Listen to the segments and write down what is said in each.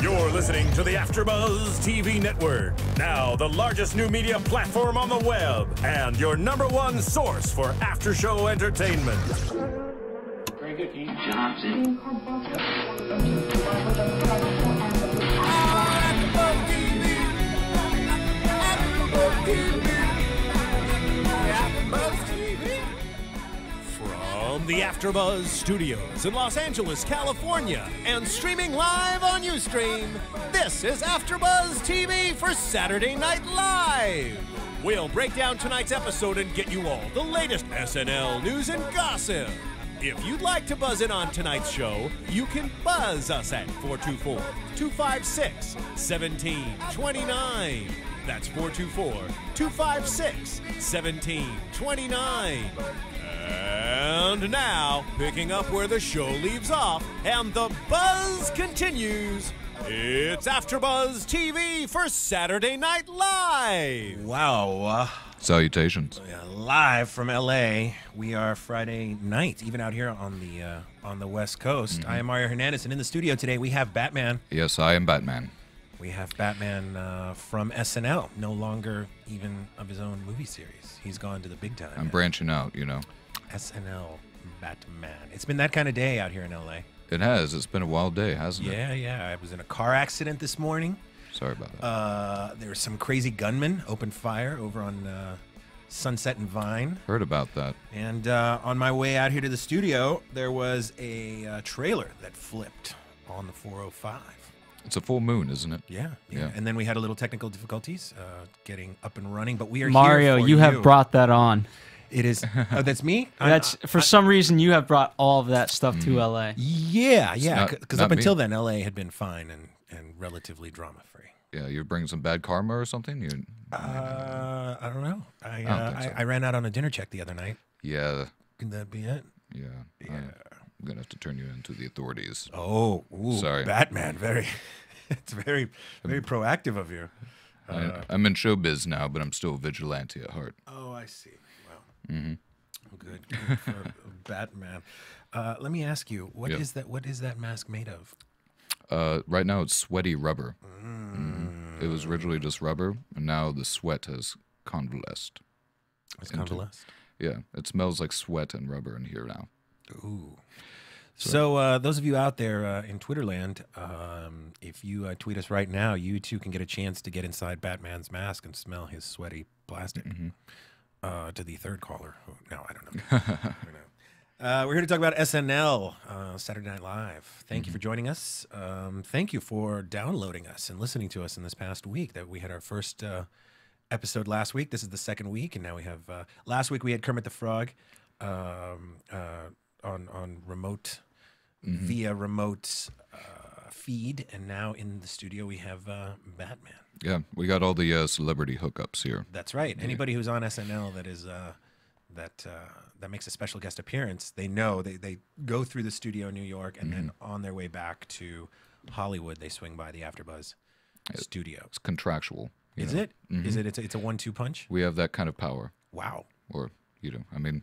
You're listening to the AFTERBUZZ TV Network, now the largest new media platform on the web, and your #1 source for after-show entertainment. Very good, Keith. Johnson. From the AFTERBUZZ Studios in Los Angeles, California, and streaming live on Ustream, this is AFTERBUZZ TV for Saturday Night Live. We'll break down tonight's episode and get you all the latest SNL news and gossip. If you'd like to buzz in on tonight's show, you can buzz us at 424-256-1729. That's 424-256-1729. And now, picking up where the show leaves off and the buzz continues, it's AFTERBUZZ TV for Saturday Night Live. Wow. Salutations. Live from LA. We are Friday night, even out here on the West Coast. I am Mario Hernandez, and in the studio today we have Batman. Yes, I am Batman. We have Batman from SNL, no longer even of his own movie series. He's gone to the big time. I'm branching out, you know. SNL Batman. It's been that kind of day out here in LA. It has. It's been a wild day, hasn't it? Yeah. I was in a car accident this morning. Sorry about that. There was some crazy gunman opened fire over on Sunset and Vine. Heard about that. And on my way out here to the studio, there was a trailer that flipped on the 405. It's a full moon, isn't it? Yeah. And then we had a little technical difficulties getting up and running, but we are Mario, here for you have brought that on. It is. Oh, that's me? That's for some reason you have brought all of that stuff to LA. Yeah. Because up not until me. then, LA had been fine and relatively drama-free. Yeah, you're bringing some bad karma or something? I don't know. don't think so. I ran out on a dinner check the other night. Yeah. Can that be it? Yeah. I'm going to have to turn you into the authorities. Oh, Sorry. Batman. It's very proactive of you. I'm in showbiz now, but I'm still a vigilante at heart. Oh, I see. Wow. Good for Batman. Let me ask you, what is that? What is that mask made of? Right now it's sweaty rubber. It was originally just rubber, and now the sweat has convalesced. It's convalesced? Yeah, it smells like sweat and rubber in here now. Ooh. So those of you out there in Twitterland, if you tweet us right now, you too can get a chance to get inside Batman's mask and smell his sweaty plastic. To the third caller. No, I don't know. We're here to talk about SNL, Saturday Night Live. Thank you for joining us. Thank you for downloading us and listening to us in this past week. That we had our first episode last week. This is the second week, and now we have. Last week we had Kermit the Frog on remote via remote feed, and now in the studio we have Batman. Yeah, we got all the celebrity hookups here. That's right. Anybody who's on SNL that is that makes a special guest appearance, they know they go through the studio in New York, and then on their way back to Hollywood, they swing by the AFTERBUZZ studio. It's contractual. Is it? Is it? It's a 1-2 punch. We have that kind of power. Wow. Or I mean,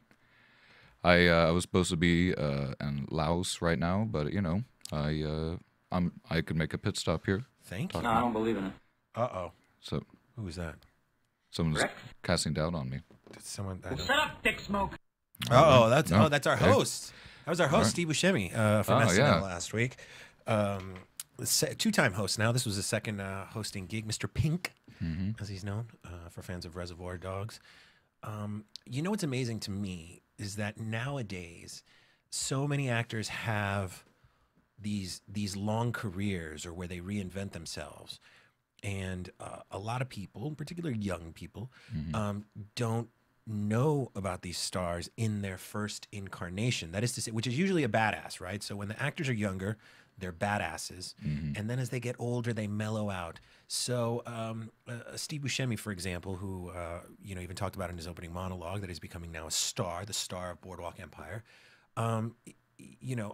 I was supposed to be in Laos right now, but you know, I could make a pit stop here. Thank you. No, I don't believe in it. Uh-oh. So Who was that? someone's casting doubt on me. Did someone? Shut up, Dick Smoke. That's No. that's our Okay. host. That was our host, Steve Buscemi from SNL yeah. last week. Two-time host now. This was his second hosting gig. Mr. Pink, as he's known for fans of Reservoir Dogs. You know what's amazing to me is that nowadays, so many actors have these long careers or where they reinvent themselves. And a lot of people, particularly young people, don't know about these stars in their first incarnation. That is to say, which is usually a badass, right? So when the actors are younger, they're badasses. And then as they get older, they mellow out. So Steve Buscemi, for example, who even talked about in his opening monologue that he's becoming now a star, the star of Boardwalk Empire. A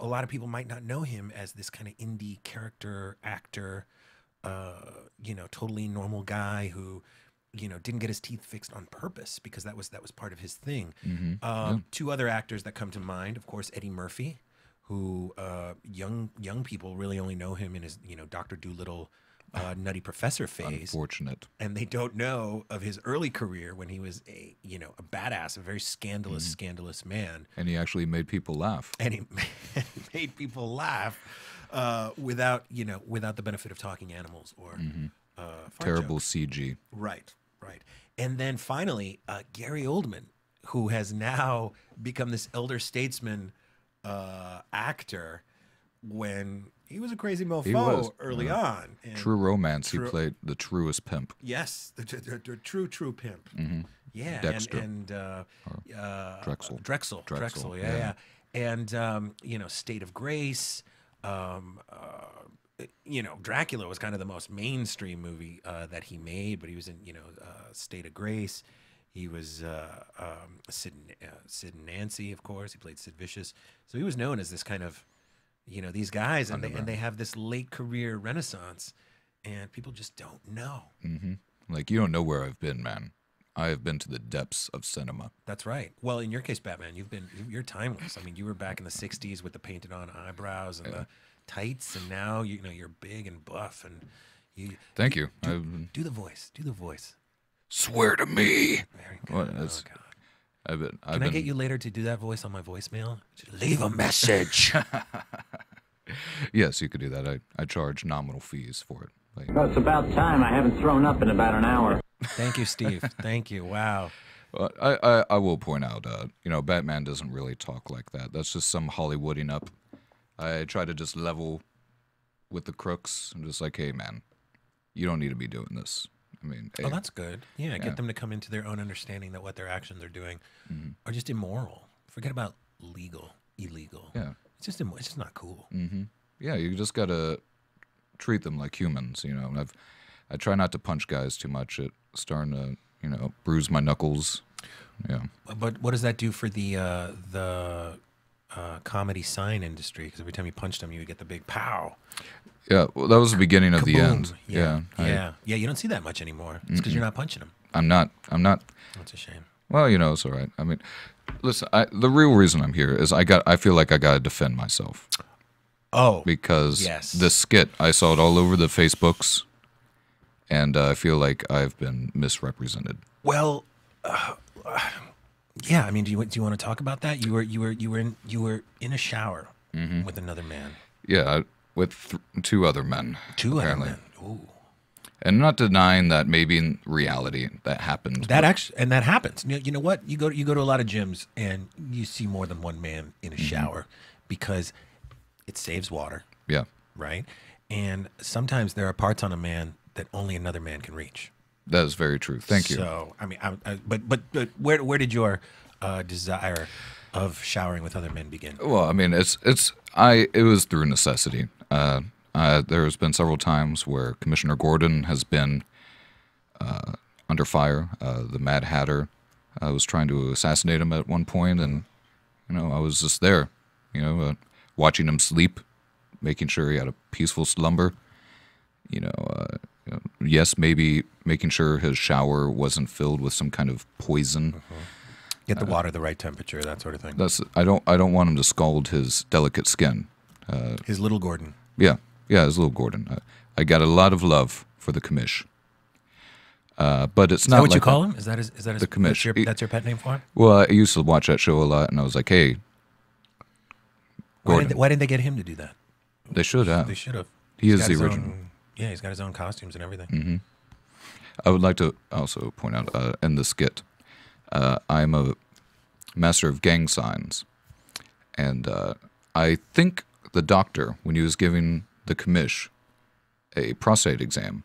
lot of people might not know him as this kind of indie character actor, totally normal guy who, didn't get his teeth fixed on purpose because that was part of his thing. Two other actors that come to mind, of course, Eddie Murphy, who young people really only know him in his Dr. Dolittle, Nutty Professor phase. Unfortunate. And they don't know of his early career when he was a badass, a very scandalous man. And he actually made people laugh. And he made people laugh without the benefit of talking animals or fart Terrible jokes. CG. Right. And then finally, Gary Oldman, who has now become this elder statesman actor when he was a crazy mofo early on. And True Romance, he played the truest pimp. yes, the true pimp. Yeah, Dexter. and Drexel. Drexel, yeah. And State of Grace. Dracula was kind of the most mainstream movie that he made, but he was in State of Grace. He was Sid and Nancy, of course. He played Sid Vicious, so he was known as this kind of these guys, and they have this late career renaissance, and people just don't know. Like, you don't know where I've been, man. I have been to the depths of cinema. That's right. Well, in your case, Batman, you're timeless. I mean, you were back in the '60s with the painted on eyebrows and the tights, and now you're big and buff, and Thank you. do the voice. Do the voice. Swear to me. Very good. Well, Oh, that's- God. I've Can I get you later to do that voice on my voicemail? Just leave a message. Yes, you could do that. I charge nominal fees for it. Like, Well, it's about time. I haven't thrown up in about an hour. Thank you, Steve. Thank you. Wow. I will point out, Batman doesn't really talk like that. That's just some Hollywooding up. I try to just level with the crooks. I'm just like, hey, man, you don't need to be doing this. I mean, hey, Oh, that's good. Yeah, get them to come into their own understanding that what their actions are doing are just immoral. Forget about illegal. yeah, It's just it's just not cool. yeah, you just gotta treat them like humans, And I try not to punch guys too much. It's starting to, bruise my knuckles. Yeah. But what does that do for the comedy sign industry? Because every time you punched them, you would get the big pow. Yeah, well, that was the beginning of the Kaboom. end. Yeah. Yeah, You don't see that much anymore. It's because you're not punching them. I'm not. That's a shame. Well, it's all right. I mean, listen, the real reason I'm here is I feel like I got to defend myself. Oh, Because yes. this skit, I saw it all over the Facebooks, and I feel like I've been misrepresented. well, yeah. I mean, do you want to talk about that? You were in a shower with another man. Yeah, with two other men. Two other apparently. men. Ooh. And not denying that maybe in reality that happened. That happens. You know what? You go to a lot of gyms and you see more than one man in a shower because it saves water, Yeah, right? And sometimes there are parts on a man that only another man can reach. that is very true. Thank you. So I mean, but where did your desire of showering with other men begin? Well, I mean, it was through necessity. There's been several times where Commissioner Gordon has been under fire. The Mad Hatter was trying to assassinate him at one point, and I was just there, watching him sleep, making sure he had a peaceful slumber. Yes, maybe making sure his shower wasn't filled with some kind of poison. Get the water the right temperature, that sort of thing. I don't want him to scald his delicate skin. His little Gordon. Yeah, his little Gordon. I got a lot of love for the commish. But it's Is not that what like you call him? Is that his the commish. That's your pet name for him? Well, I used to watch that show a lot, and I was like, hey, Gordon. Why didn't they get him to do that? They should have. They should have. He He's is got the his original. Yeah, he's got his own costumes and everything. I would like to also point out in the skit, I'm a master of gang signs, and I think the doctor, when he was giving the commish a prostate exam,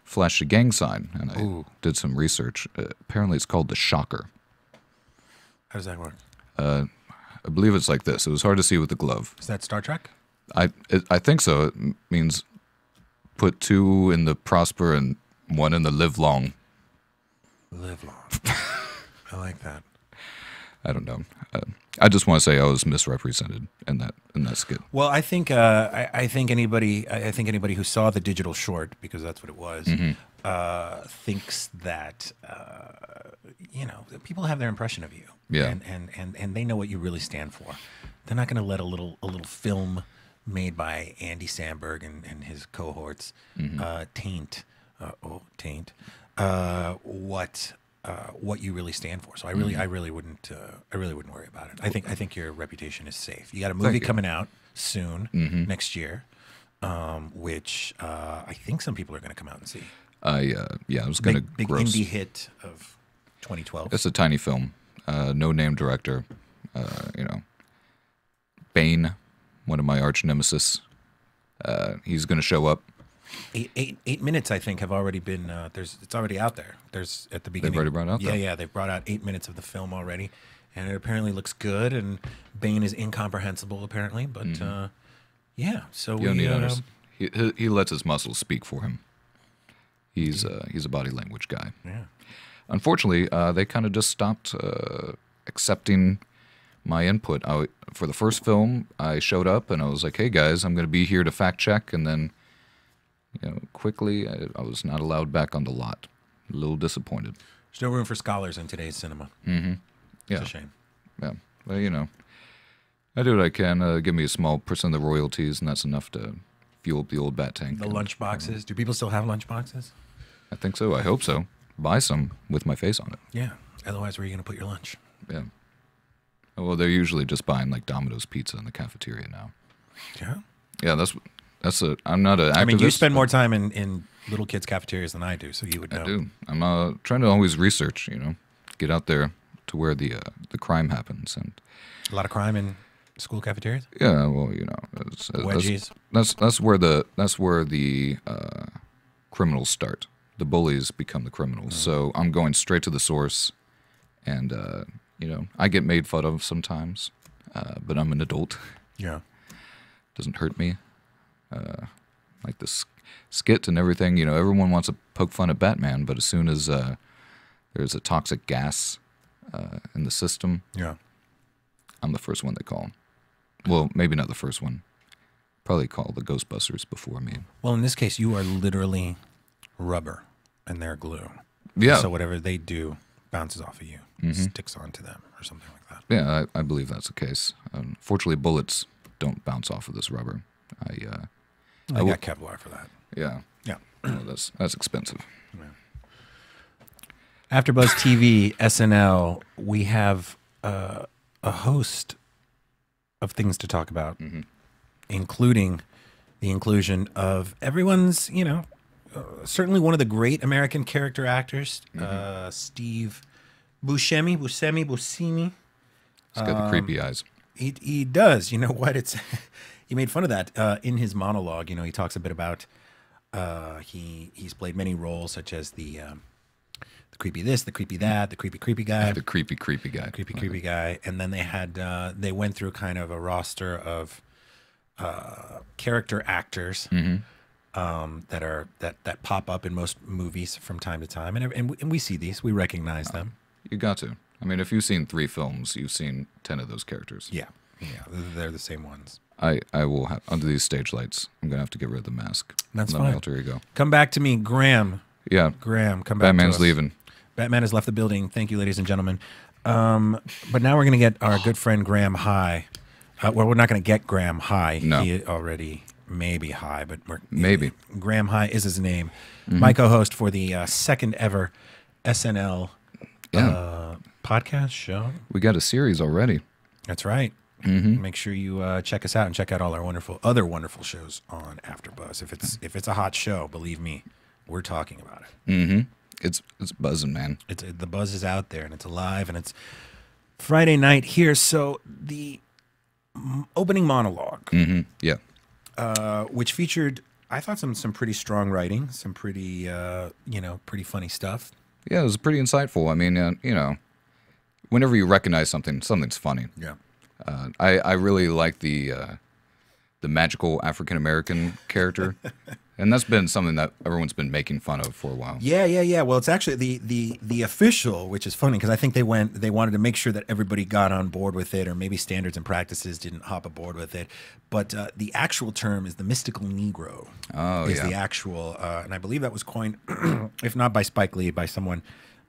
flashed a gang sign, and I did some research. Apparently, it's called the shocker. How does that work? I believe it's like this. It was hard to see with the glove. Is that Star Trek? I think so. It means put two in the prosper and one in the live long. Live long. I like that. I don't know. I just want to say I was misrepresented in that skit. Well, I think anybody who saw the digital short, because that's what it was, thinks that people have their impression of you, Yeah. and they know what you really stand for. They're not going to let a little film made by Andy Samberg and his cohorts taint what you really stand for. So I really wouldn't worry about it. I think your reputation is safe. You got a movie coming out soon next year, which I think some people are going to come out and see. I was going to big indie hit of 2012. It's a tiny film, no name director. Bane, one of my arch nemesis. He's going to show up. 8 minutes, I think, have already been. It's already out there. There's at the beginning. They've already brought it out. Yeah, they've brought out 8 minutes of the film already, and it apparently looks good. And Bane is incomprehensible, apparently, but yeah. So he lets his muscles speak for him. He's a body language guy. Yeah. Unfortunately, they kind of just stopped accepting my input. For the first film, I showed up and I was like, "Hey guys, I'm going to be here to fact check," and then, quickly I was not allowed back on the lot. A little disappointed. There's no room for scholars in today's cinema. Yeah, It's a shame. Yeah, well, I do what I can. Give me a small percent of the royalties, and that's enough to fuel up the old bat tank. The lunch boxes. Do people still have lunch boxes? I think so. I hope so. Buy some with my face on it. Yeah. Otherwise, where are you going to put your lunch? Yeah. Well, they're usually just buying like Domino's pizza in the cafeteria now. Yeah. Yeah, that's a. I'm not an activist. I mean, you spend more time in little kids' cafeterias than I do, so you would know. I do. I'm trying to always research. Get out there to where the crime happens, and a lot of crime in school cafeterias. Yeah, well, wedgies. That's where the criminals start. The bullies become the criminals. So I'm going straight to the source, and I get made fun of sometimes, but I'm an adult. Yeah, doesn't hurt me. Like this skit and everything. Everyone wants to poke fun at Batman, but as soon as there's a toxic gas in the system, yeah, I'm the first one they call. Well, maybe not the first one. Probably call the Ghostbusters before me. Well, in this case, you are literally rubber and they're glue. Yeah. So whatever they do bounces off of you, sticks onto them or something like that. Yeah, I believe that's the case. Fortunately, bullets don't bounce off of this rubber. I got Kevlar for that. Yeah. Yeah. Well, that's expensive. Yeah. AfterBuzz TV, SNL, we have a host of things to talk about, including the inclusion of everyone's, certainly one of the great American character actors, Steve Buscemi. He's got the creepy eyes. He does. You know what? He made fun of that in his monologue. He talks a bit about he's played many roles, such as the creepy this, the creepy that, the creepy guy, the creepy guy, creepy guy, and then they went through kind of a roster of character actors that pop up in most movies from time to time, and we see these, we recognize them. You got to. I mean, if you've seen 3 films, you've seen 10 of those characters. Yeah, they're the same ones. I will have, under these stage lights, I'm gonna have to get rid of the mask. That's fine. My alter ego. Come back to me, Graham. Yeah, Graham, come back. Batman's to us. leaving. Batman has left the building. Thank you, ladies and gentlemen. But now we're gonna get our good friend Graham high. Well, we're not gonna get Graham high. No. He already may be high, but maybe Graham High is his name. My co-host for the second ever SNL podcast show. We got a series already. That's right. Make sure you check us out and check out all our other wonderful shows on AfterBuzz. If it's a hot show, believe me, we're talking about it. It's buzzing, man. The buzz is out there and it's alive, and it's Friday night here. So the opening monologue, which featured, I thought, some pretty strong writing, some pretty pretty funny stuff. Yeah, it was pretty insightful. I mean, whenever you recognize something's funny. Yeah. I really like the magical African American character, and that's been something that everyone's been making fun of for a while. Yeah. Well, it's actually the official, which is funny because I think they wanted to make sure that everybody got on board with it, or maybe standards and practices didn't hop aboard with it. But the actual term is the mystical Negro. The actual, and I believe that was coined, if not by Spike Lee, by someone.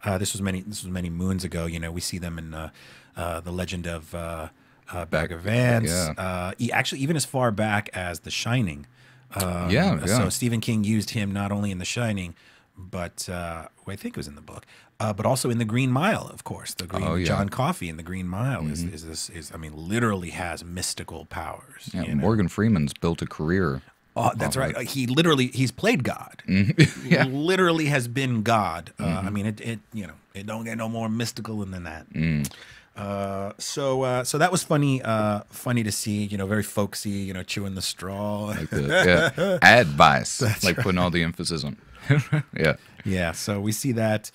This was many moons ago. We see them in the Legend of Bag of Ants. Yeah. Actually, even as far back as The Shining. So Stephen King used him not only in The Shining, but I think it was in the book, but also in The Green Mile, of course. John Coffey in The Green Mile is I mean, literally has mystical powers. Yeah, Morgan Freeman's built a career. Oh, that's right. He's played God. Yeah. Literally has been God. I mean, it don't get no more mystical than that. So that was funny to see, very folksy, chewing the straw. Like advice. That's like right. Putting all the emphasis on. Yeah. Yeah. So we see that,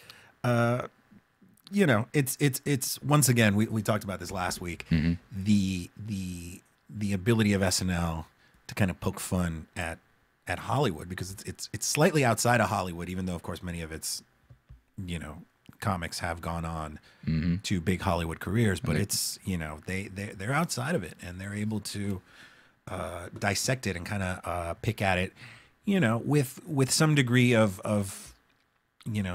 it's once again, we talked about this last week, the ability of SNL to kind of poke fun at Hollywood, because it's slightly outside of Hollywood, even though of course many of its, comics have gone on to big Hollywood careers, but it's, they're outside of it, and they're able to dissect it and kind of pick at it, with some degree of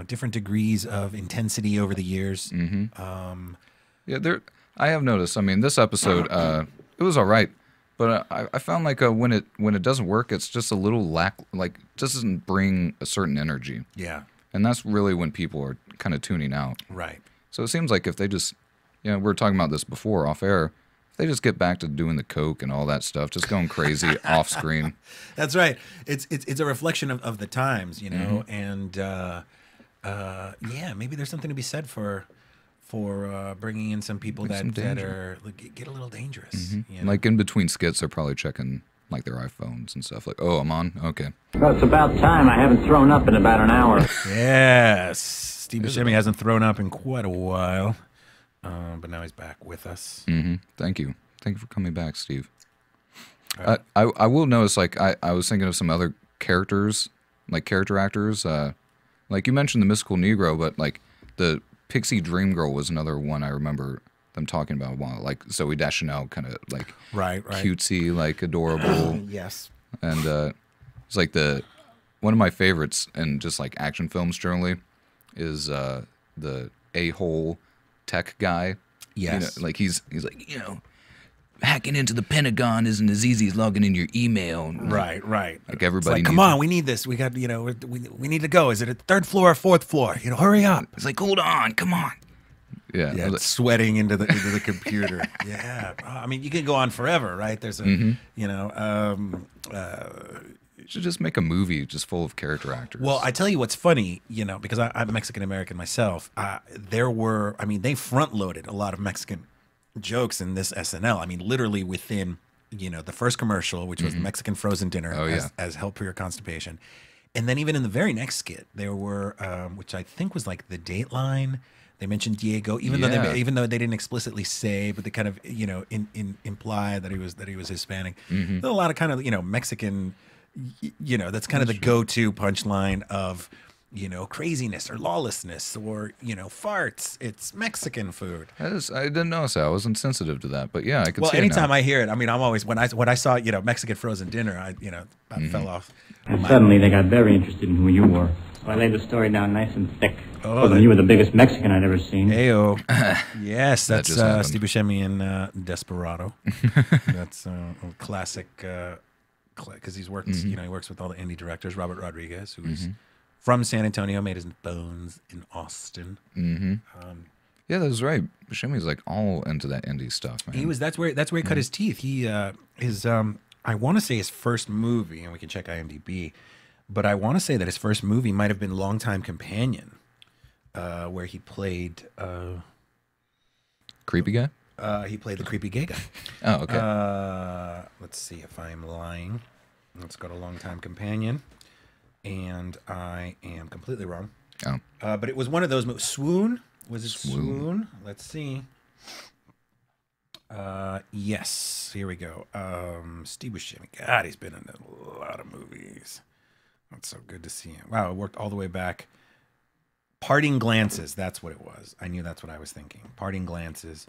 different degrees of intensity over the years. Yeah, I have noticed. I mean, this episode, it was all right, but I found like when it doesn't work, it's just a little just doesn't bring a certain energy. Yeah. And that's really when people are kind of tuning out. Right. So it seems like if they just, we were talking about this before off air, if they just get back to doing the coke and all that stuff, just going crazy off screen. That's right. It's a reflection of the times, and maybe there's something to be said for bringing in some people that are get a little dangerous. Like in between skits, they're probably checking like their iPhones and stuff. Like, oh, I'm on? Okay. Well, it's about time. I haven't thrown up in about an hour. Yes. Steve Buscemi hasn't thrown up in quite a while, but now he's back with us. Thank you. Thank you for coming back, Steve. I will notice, like, I was thinking of some other characters, like character actors. Like you mentioned the Mystical Negro, but like the Pixie Dream Girl was another one I remember them talking about a while, like Zooey Deschanel, kind of like right, cutesy, like adorable. Yes. And it's like one of my favorites in just like action films generally is the a-hole tech guy. Yes. Like he's like, hacking into the Pentagon isn't as easy as logging in your email. Right. Like everybody come on, we need this. We got, we need to go. Is it a third floor or fourth floor? Hurry up. It's like, hold on, come on. Yeah, it's sweating into the computer. Yeah, I mean, you can go on forever, right? There's a, you should just make a movie just full of character actors. Well, I tell you what's funny, because I'm Mexican American myself. They front loaded a lot of Mexican jokes in this SNL. I mean, literally within, the first commercial, which was the Mexican frozen dinner as help for your constipation, and then even in the very next skit, there were, which I think was like the Dateline. They mentioned Diego, even though they didn't explicitly say, but they kind of imply that he was Hispanic. There's a lot of kind of Mexican, that's kind of the go-to punchline of craziness or lawlessness or farts. It's Mexican food. I didn't notice that. I wasn't sensitive to that, but yeah, I could. Well, see anytime it now. I hear it, I mean, I'm always when I saw Mexican frozen dinner, I about fell off. And suddenly they got very interested in who you were. So I laid the story down nice and thick. You were the biggest Mexican I'd ever seen. Ayo. Yes, that's Steve Buscemi in Desperado. That's a classic, because he works with all the indie directors. Robert Rodriguez, who's from San Antonio, made his bones in Austin. Yeah, that's right. Buscemi's like all into that indie stuff, man. He was. That's where he cut his teeth. I want to say his first movie, and we can check IMDb, but I want to say that his first movie might have been Longtime Companion, where he played creepy guy. He played the creepy gay guy. Oh, okay. Let's see if I'm lying. Let's go to Longtime Companion, and I am completely wrong. Oh, but it was one of those movies. Swoon. Was it Swoon? Let's see. Yes, here we go. Steve Buscemi. God, he's been in a lot of movies. That's so good to see him. Wow, it worked all the way back. Parting Glances, that's what it was. I knew that's what I was thinking. Parting Glances.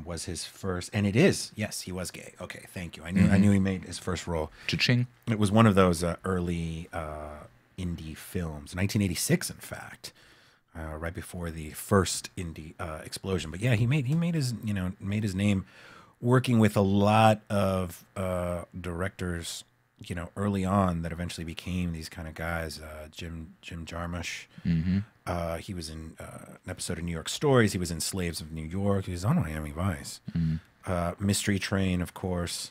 Was his first, and it is. Yes, he was gay. Okay, thank you. I knew he made his first role. Cha-ching. It was one of those early indie films, 1986, in fact. Right before the first indie explosion, but yeah, he made his name working with a lot of directors, you know, early on that eventually became these kind of guys. Jim Jarmusch. He was in an episode of New York Stories. He was in Slaves of New York. He was on Miami Vice. Mystery Train, of course.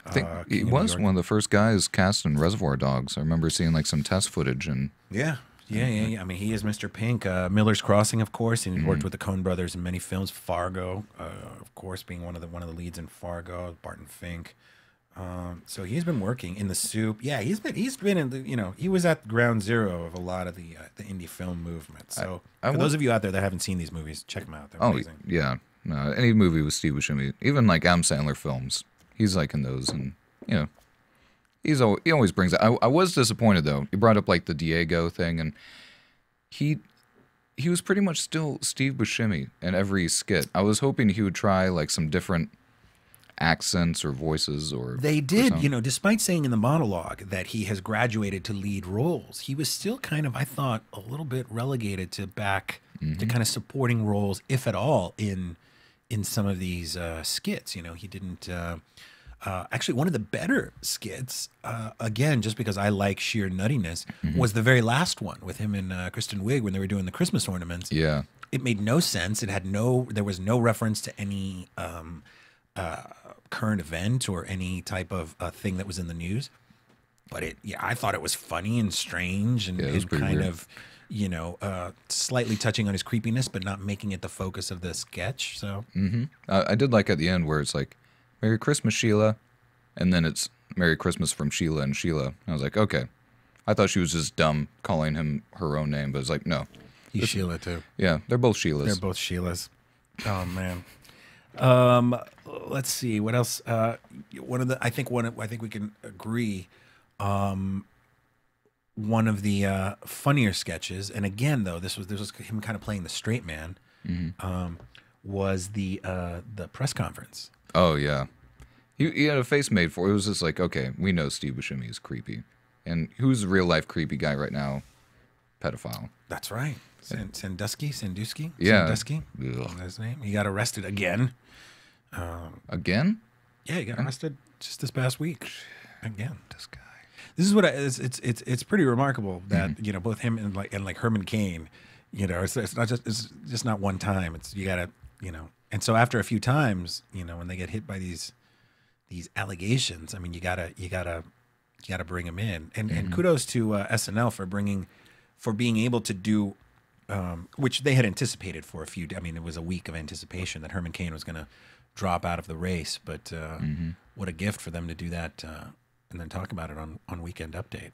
I think he was one of the first guys cast in Reservoir Dogs. I remember seeing like some test footage and yeah. I mean, he is Mr. Pink. Miller's Crossing, of course, and he worked with the Coen brothers in many films. Fargo, of course, being one of the leads in Fargo. Barton Fink. So he's been working in The Soup. Yeah, he's been in the, you know, he was at ground zero of a lot of the indie film movement. So for those of you out there that haven't seen these movies, check them out. They're amazing. Yeah, no, any movie with Steve Buscemi, even like Adam Sandler films, he's like in those, and you know, he always brings it. I was disappointed though. He brought up like the Diego thing, and he was pretty much still Steve Buscemi in every skit. I was hoping he would try like some different accents or voices or they did, you know, despite saying in the monologue that he has graduated to lead roles, he was still kind of, I thought, a little bit relegated to back to kind of supporting roles, if at all, in some of these skits. You know, he didn't actually, one of the better skits, again, just because I like sheer nuttiness, was the very last one with him and Kristen Wiig when they were doing the Christmas ornaments. Yeah, it made no sense. It had there was no reference to any current event or any type of thing that was in the news, but I thought it was funny and strange, and it kind of, you know, slightly touching on his creepiness, but not making it the focus of the sketch. So I did like at the end where it's like, "Merry Christmas, Sheila," and then it's "Merry Christmas from Sheila and Sheila." I was like, okay. I thought she was just dumb calling him her own name, but it's like, no. He's Sheila too. Yeah, they're both Sheilas. They're both Sheilas. Oh man. Let's see what else. I think we can agree. One of the funnier sketches, and again though, this was him kind of playing the straight man. Was the press conference. Oh yeah, he had a face made for it. It was just like, okay, we know Steve Buscemi is creepy, and who's the real life creepy guy right now? Pedophile. That's right. Sandusky. Yeah. Sandusky. That's his name. He got arrested again. Again? Yeah, he got arrested just this past week. Again. This guy. This is what it's pretty remarkable that you know, both him and like Herman Cain, you know, it's just not one time. It's, you gotta, you know, and so after a few times, you know, when they get hit by these allegations, I mean, you gotta bring him in, and kudos to SNL for being able to do, which they had anticipated for a few. I mean, it was a week of anticipation that Herman Cain was going to drop out of the race, but what a gift for them to do that and then talk about it on Weekend Update.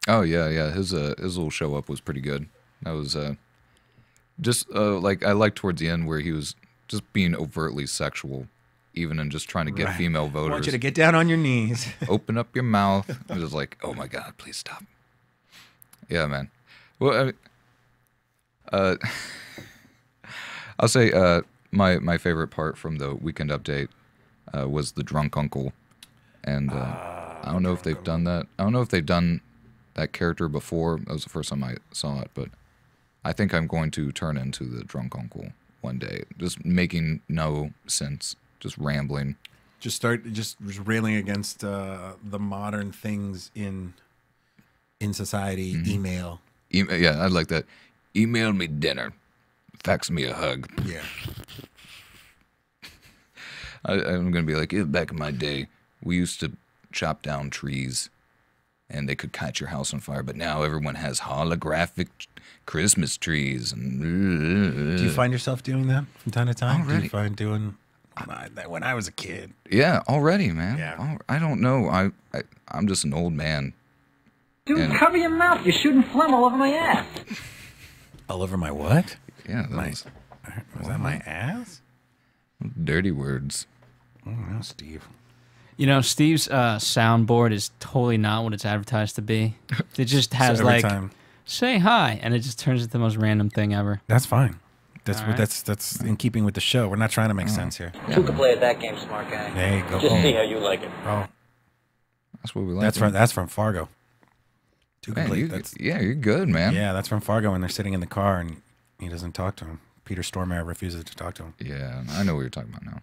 Oh yeah. His little show up was pretty good. That was just like, I liked towards the end where he was just being overtly sexual, even and just trying to get female voters. I want you to get down on your knees. Open up your mouth. It was like, oh my God, please stop. Yeah, man. Well, I'll say my favorite part from the Weekend Update was the drunk uncle, and I don't know if they've done that. I don't know if they've done that character before. That was the first time I saw it, but I think I'm going to turn into the drunk uncle one day, just making no sense, just rambling. Just railing against the modern things in society. Email. Yeah, I'd like that. Email me dinner. Fax me a hug. Yeah. I'm going to be like, back in my day, we used to chop down trees and they could catch your house on fire, but now everyone has holographic Christmas trees. And do you find yourself doing that from time to time? Already. Do you find doing that when I was a kid? Yeah, already, man. Yeah. I don't know. I'm just an old man. Dude, cover your mouth. You're shooting phlegm all over my ass. All over my what? Yeah, that Was that my ass? dirty words. I don't know, Steve. You know, Steve's soundboard is totally not what it's advertised to be. It just has every like, time. say hi, and it just turns into the most random thing ever. That's fine. That's All right. that's in keeping with the show. We're not trying to make sense here. Who can play at that game, smart guy? There you go. Just see how you like it. Oh, That's what we like. that's from Fargo. Too Man, complete. you're good, man. Yeah, that's from Fargo when they're sitting in the car and he doesn't talk to him. Peter Stormare refuses to talk to him. Yeah, I know what you're talking about now.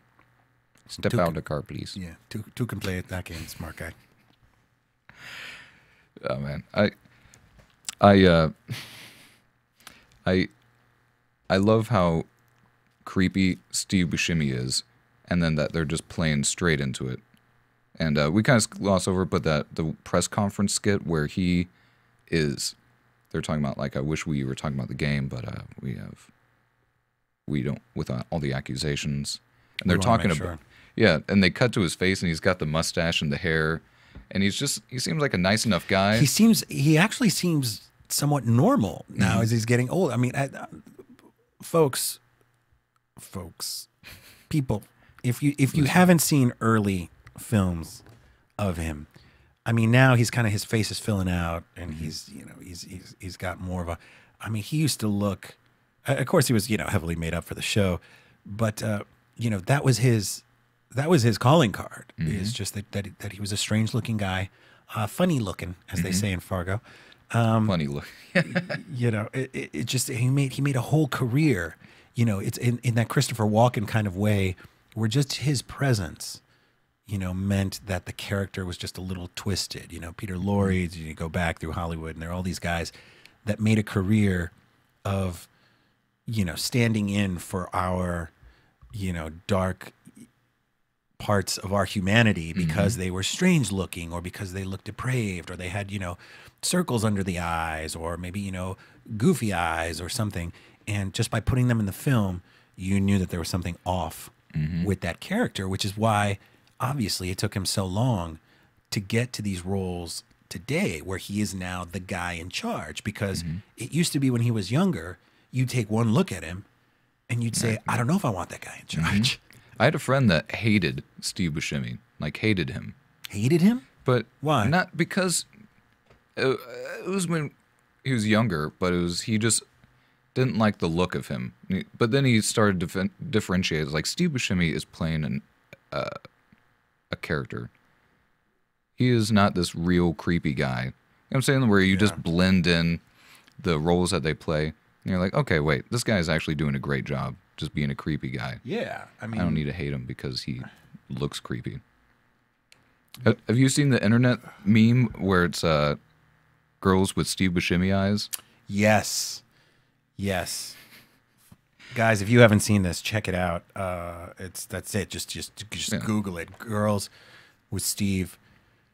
Step out of the car, please. Yeah, two can play that game. Smart guy. Oh man, I love how creepy Steve Buscemi is, and then that they're just playing straight into it. And we kind of gloss over, but the press conference skit where they're talking about like, I wish we were talking about the game, but we don't, with all the accusations. And they're talking about, yeah, and they cut to his face, and he's got the mustache and the hair, and he seems like a nice enough guy. He actually seems somewhat normal now as he's getting old. I mean, folks, people, if you haven't seen early films of him, I mean, now he's kind of, his face is filling out, and he's got more of a, I mean, he used to look, of course he was, heavily made up for the show, but that was his calling card. Is just that he was a strange looking guy, funny looking, as they say in Fargo. Funny look. It just, he made a whole career, it's in that Christopher Walken kind of way, where just his presence, meant that the character was just a little twisted. Peter Lorre, you go back through Hollywood, and there are all these guys that made a career of, standing in for our, dark parts of our humanity because they were strange looking, or because they looked depraved, or they had, circles under the eyes, or maybe, goofy eyes or something. And just by putting them in the film, you knew that there was something off with that character, which is why obviously it took him so long to get to these roles today, where he is now the guy in charge. Because it used to be, when he was younger, you'd take one look at him and you'd say, I don't know if I want that guy in charge. I had a friend that hated Steve Buscemi, like hated him. Hated him? But why? Not because it was when he was younger, but he just didn't like the look of him. But then he started to differentiate. Like, Steve Buscemi is playing a character. He is not this real creepy guy. You know what I'm saying? Where you just blend in the roles that they play. And you're like, okay, wait, this guy is actually doing a great job just being a creepy guy. Yeah. I mean, I don't need to hate him because he looks creepy. Have you seen the internet meme where it's girls with Steve Buscemi eyes? Yes. Yes. Guys, if you haven't seen this, check it out. That's it. Just Google it. Girls with Steve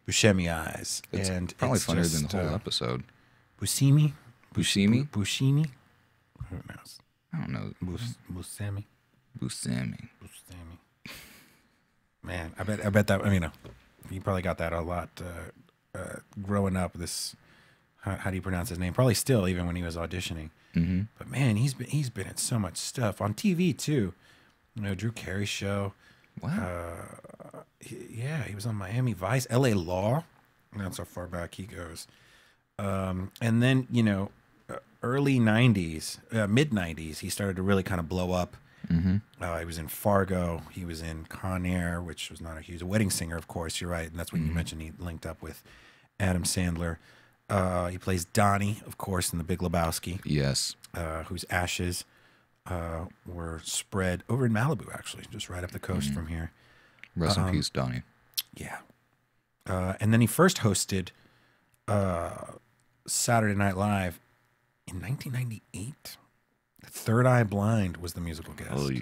Buscemi eyes. It's probably funnier than the whole episode. Buscemi? Buscemi? Buscemi? Who knows? I don't know. Buscemi? Buscemi. Man, I bet that, I mean, you probably got that a lot growing up. This, how do you pronounce his name? Probably still, even when he was auditioning. But man, he's been in so much stuff on TV too. Drew Carey's show. Wow. He was on Miami Vice, L.A. Law. That's how far back he goes. And then early '90s, mid '90s, he started to really kind of blow up. He was in Fargo. He was in Con Air, which was not a huge. A Wedding Singer, of course. You're right, and that's when you mentioned he linked up with Adam Sandler. He plays Donnie, of course, in The Big Lebowski. Yes. Whose ashes were spread over in Malibu, actually, just right up the coast from here. Rest in peace, Donnie. Yeah. And then he first hosted Saturday Night Live in 1998. Third Eye Blind was the musical guest.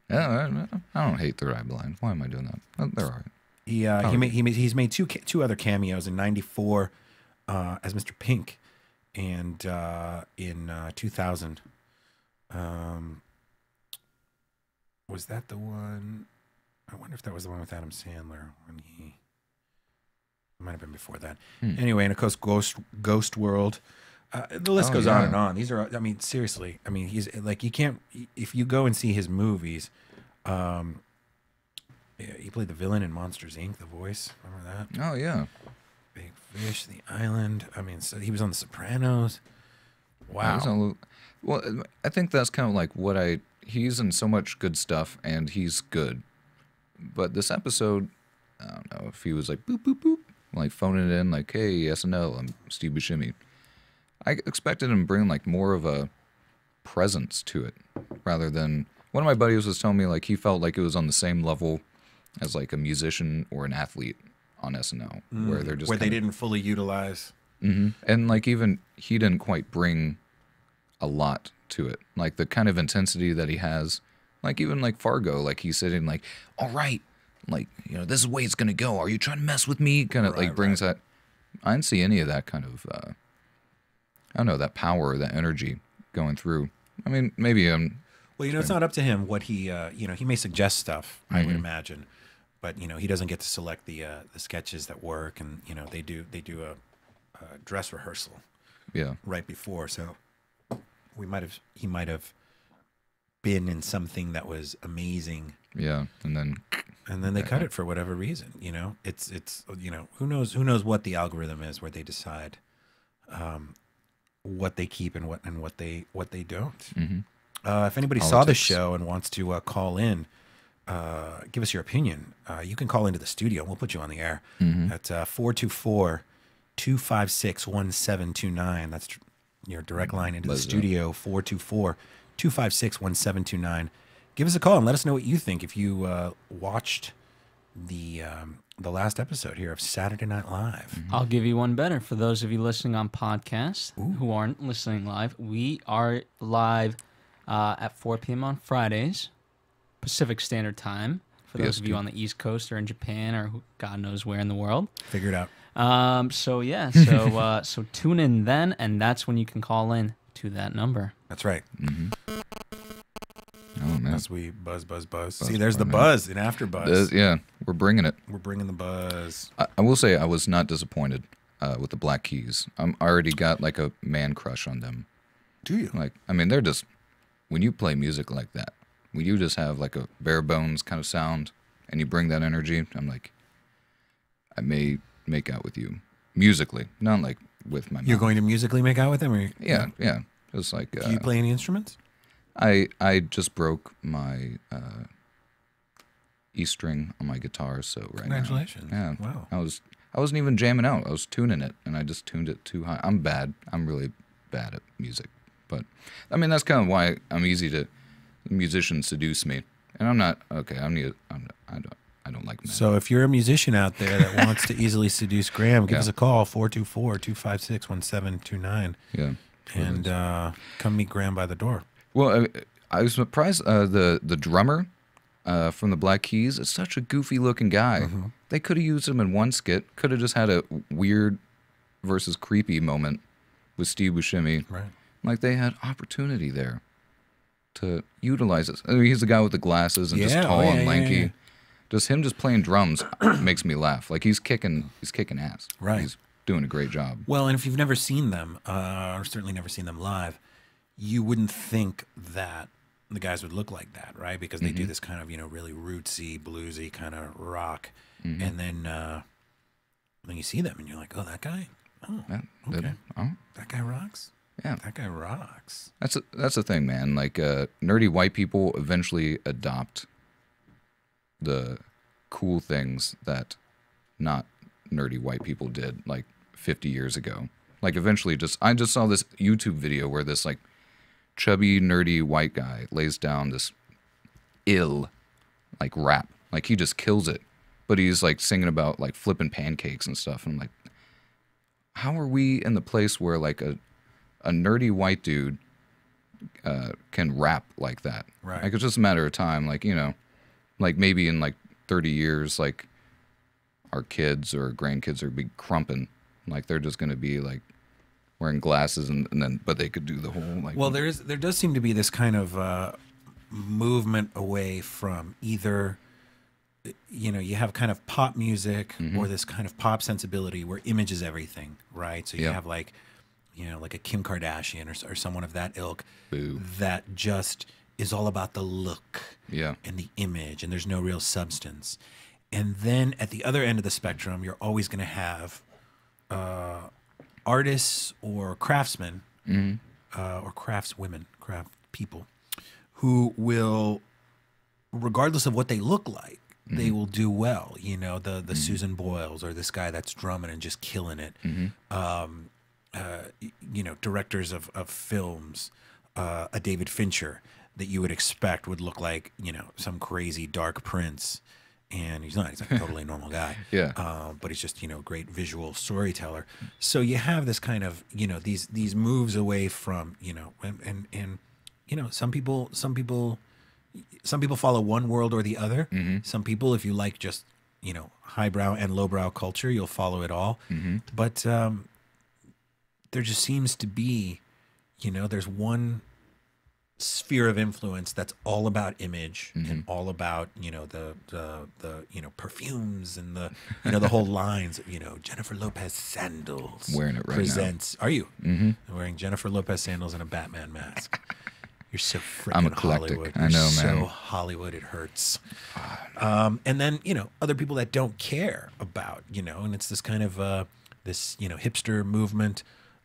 Yeah, I don't hate Third Eye Blind. Why am I doing that? They're all right. He's made two other cameos in '94 as Mr. Pink, and in 2000. Was that the one? I wonder if that was the one with Adam Sandler when he. It might have been before that. Anyway, and of course, Ghost World. The list goes on and on. These are, I mean, seriously. I mean, he's like, you can't, if you go and see his movies, he played the villain in Monsters, Inc., the voice. Remember that? Oh, yeah. Big Fish, The Island. I mean, so he was on The Sopranos. Wow. Well, I think that's kind of like he's in so much good stuff, and he's good. But this episode, I don't know if he was like, boop, boop, boop, like phoning it in, like, hey, SNL, I'm Steve Buscemi. I expected him to bring like more of a presence to it, rather than One of my buddies was telling me like he felt like it was on the same level as like a musician or an athlete on SNL, where they're just they didn't fully utilize. And like even he didn't quite bring a lot to it, like the kind of intensity that he has, like even like Fargo, like he's sitting like, all right, like, you know, this is the way it's gonna go. Are you trying to mess with me? Kind of like brings that. I didn't see any of that kind of, I don't know, that power, that energy going through. I mean, maybe well, you know, it's not up to him what he, you know, he may suggest stuff, I would imagine, but you know, he doesn't get to select the sketches that work, and you know, they do a dress rehearsal, right before, so he might have been in something that was amazing, and then they cut it for whatever reason. You know, it's you know, who knows what the algorithm is where they decide what they keep and what they don't. If anybody saw the show and wants to call in, give us your opinion, you can call into the studio. We'll put you on the air at 424-256-1729. That's your direct line into the studio, 424-256-1729. Give us a call and let us know what you think if you watched the last episode here of Saturday Night Live. I'll give you one better. For those of you listening on podcasts who aren't listening live, we are live at 4 p.m. on Fridays, Pacific Standard Time. For those of you on the East Coast or in Japan or God knows where in the world. Figure it out. So tune in then, and that's when you can call in to that number. That's right. Oh man, as we buzz. See, there's the buzz in AfterBuzz. Yeah, we're bringing it. We're bringing the buzz. I will say I was not disappointed with the Black Keys. I already got like a man crush on them. Do you? Like, I mean, they're just, when you play music like that, when you just have like a bare bones kind of sound and you bring that energy, I'm like, I may make out with you musically, not like with my mouth. You're going to musically make out with them? Or yeah. It's like. Do you play any instruments? I just broke my E string on my guitar, so right now. Congratulations. Yeah. Wow. I wasn't even jamming out. I was tuning it, and I just tuned it too high. I'm bad. I'm really bad at music. But I mean, that's kind of why I'm easy to musicians seduce me. And I'm not okay. I don't like men. So if you're a musician out there that wants to easily seduce Graham, give us a call, 424-256-1729. Yeah. And come meet Graham by the door. Well, I was surprised. The drummer from the Black Keys is such a goofy looking guy. They could have used him in one skit. Could have just had a weird versus creepy moment with Steve Buscemi. Right. Like they had opportunity there to utilize it. I mean, he's the guy with the glasses and just tall and lanky. Yeah. Just him just playing drums makes me laugh. Like he's kicking ass. Right. He's doing a great job. Well, and if you've never seen them, or certainly never seen them live, you wouldn't think that the guys would look like that, right? Because they do this kind of, you know, really rootsy, bluesy kind of rock. And then you see them and you're like, oh, that guy? Oh, okay. That guy rocks? Yeah. That guy rocks. That's the thing, man. Like, nerdy white people eventually adopt the cool things that not nerdy white people did, like, 50 years ago. Like, eventually I just saw this YouTube video where this, like, chubby, nerdy white guy lays down this like, rap. Like, he just kills it. But he's, like, singing about, like, flipping pancakes and stuff. And I'm like, how are we in the place where, like, a nerdy white dude can rap like that? Right. Like, it's just a matter of time. Like, you know, like, maybe in, like, 30 years, like, our kids or grandkids are be crumping. Like, they're just going to be, like, wearing glasses but they could do the whole, like... Well, there does seem to be this kind of movement away from either, you know, you have kind of pop music or this kind of pop sensibility where image is everything, right? So you have like, you know, like a Kim Kardashian or someone of that ilk that just is all about the look and the image, and there's no real substance. And then at the other end of the spectrum, you're always going to have artists or craftsmen or craftswomen, craft people who will, regardless of what they look like, they will do well. You know, the Susan Boyles or this guy that's drumming and just killing it. You know, directors of films, a David Fincher that you would expect would look like, you know, some crazy dark prince. And he's not. He's like a totally normal guy. Yeah. But he's just, you know, great visual storyteller. So you have this kind of, you know, these moves away from, you know, and you know, some people follow one world or the other. Some people, if you like just, you know, highbrow and lowbrow culture, you'll follow it all. But there just seems to be, you know, there's one sphere of influence that's all about image and all about, you know, the you know, perfumes and the, you know, the whole lines, you know, Jennifer Lopez sandals Wearing it right presents. Are you wearing Jennifer Lopez sandals and a Batman mask? You're so freaking I'm eclectic. Hollywood. I know, You're man. so Hollywood, it hurts. And then, you know, other people that don't care about, you know, and it's this kind of this, you know, hipster movement